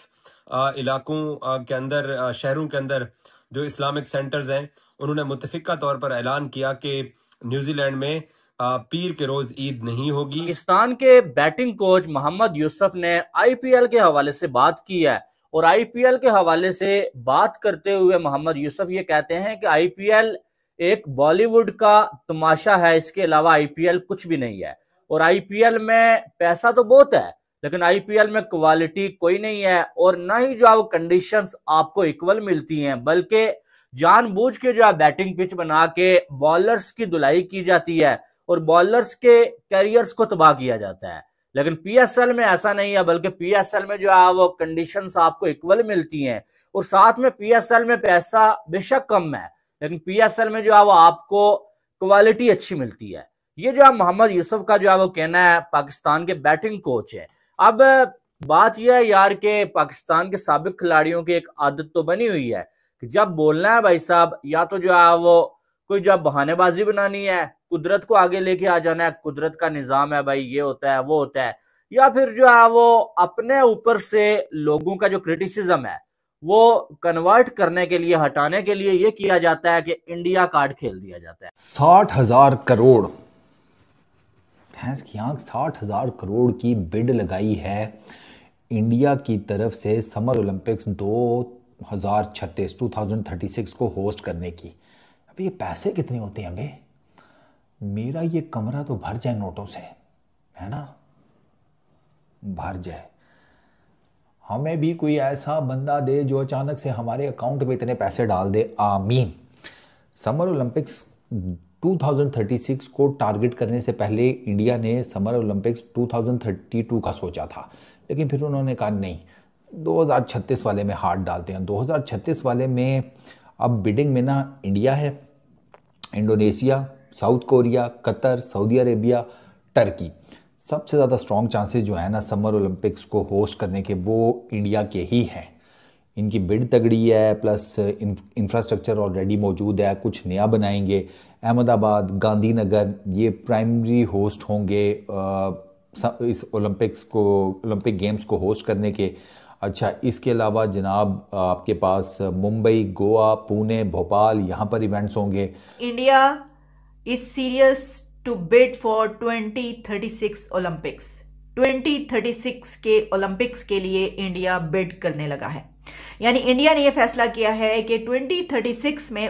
इलाकों के अंदर, शहरों के अंदर जो इस्लामिक सेंटर्स हैं, उन्होंने मुतफिका तौर पर ऐलान किया कि न्यूजीलैंड में पीर के रोज ईद नहीं होगी। पाकिस्तान के बैटिंग कोच मोहम्मद यूसुफ ने आईपीएल के हवाले से बात की है और आईपीएल के हवाले से बात करते हुए मोहम्मद यूसुफ ये कहते हैं कि आईपीएल एक बॉलीवुड का तमाशा है, इसके अलावा आईपीएल कुछ भी नहीं है। और आईपीएल में पैसा तो बहुत है लेकिन आईपीएल में क्वालिटी कोई नहीं है और ना ही जो कंडीशंस आपको इक्वल मिलती हैं, बल्कि जानबूझ के जो बैटिंग पिच बना के बॉलर्स की धुलाई की जाती है और बॉलर्स के कैरियर्स को तबाह किया जाता है। लेकिन पीएसएल में ऐसा नहीं है, बल्कि पीएसएल में जो है वो कंडीशंस आपको इक्वल मिलती हैं और साथ में पीएसएल में पैसा बेशक कम है लेकिन पीएसएल में जो है वो आपको क्वालिटी अच्छी मिलती है। ये जो है मोहम्मद यूसुफ का जो है वो कहना है, पाकिस्तान के बैटिंग कोच है। अब बात यह है यार कि पाकिस्तान के साबिक खिलाड़ियों की एक आदत तो बनी हुई है कि जब बोलना है भाई साहब, या तो जो है वो कोई जब बहानेबाजी बनानी है, कुदरत को आगे लेके आ जाना है, कुदरत का निजाम है भाई, ये होता है वो होता है, या फिर जो है वो अपने ऊपर से लोगों का जो क्रिटिसिज्म है वो कन्वर्ट करने के लिए, हटाने के लिए ये किया जाता है कि इंडिया कार्ड खेल दिया जाता है। 60,000 करोड़ भैंस की आंख 60,000 करोड़ की बिड लगाई है इंडिया की तरफ से समर ओलंपिक्स 2036 को होस्ट करने की। अबे ये पैसे कितने होते हैं अबे? मेरा ये कमरा तो भर जाए नोटों से, है ना, भर जाए। हमें भी कोई ऐसा बंदा दे जो अचानक से हमारे अकाउंट में इतने पैसे डाल दे, आमीन। समर ओलंपिक्स 2036 को टारगेट करने से पहले इंडिया ने समर ओलंपिक्स 2032 का सोचा था, लेकिन फिर उन्होंने कहा नहीं, 2036 वाले में हाथ डालते हैं। 2036 वाले में अब बिडिंग में ना इंडिया है, Indonesia, south Korea, Qatar, Saudi Arabia, Turkey. सबसे ज़्यादा स्ट्रॉन्ग चांसेस जो है ना समर ओलंपिक्स को होस्ट करने के, वो इंडिया के ही हैं। इनकी बिड तगड़ी है, प्लस इंफ्रास्ट्रक्चर ऑलरेडी मौजूद है, कुछ नया बनाएंगे। अहमदाबाद, गांधीनगर ये प्राइमरी होस्ट होंगे इस ओलंपिक गेम्स को होस्ट करने के। अच्छा, इसके अलावा जनाब आपके पास मुंबई, गोवा, पुणे, भोपाल, यहाँ पर इवेंट्स होंगे। India is serious to bid for 2036 Olympics. 2036 के ओलंपिक्स के लिए इंडिया बिड करने लगा है। यानी इंडिया ने यह फैसला किया है कि 2036 में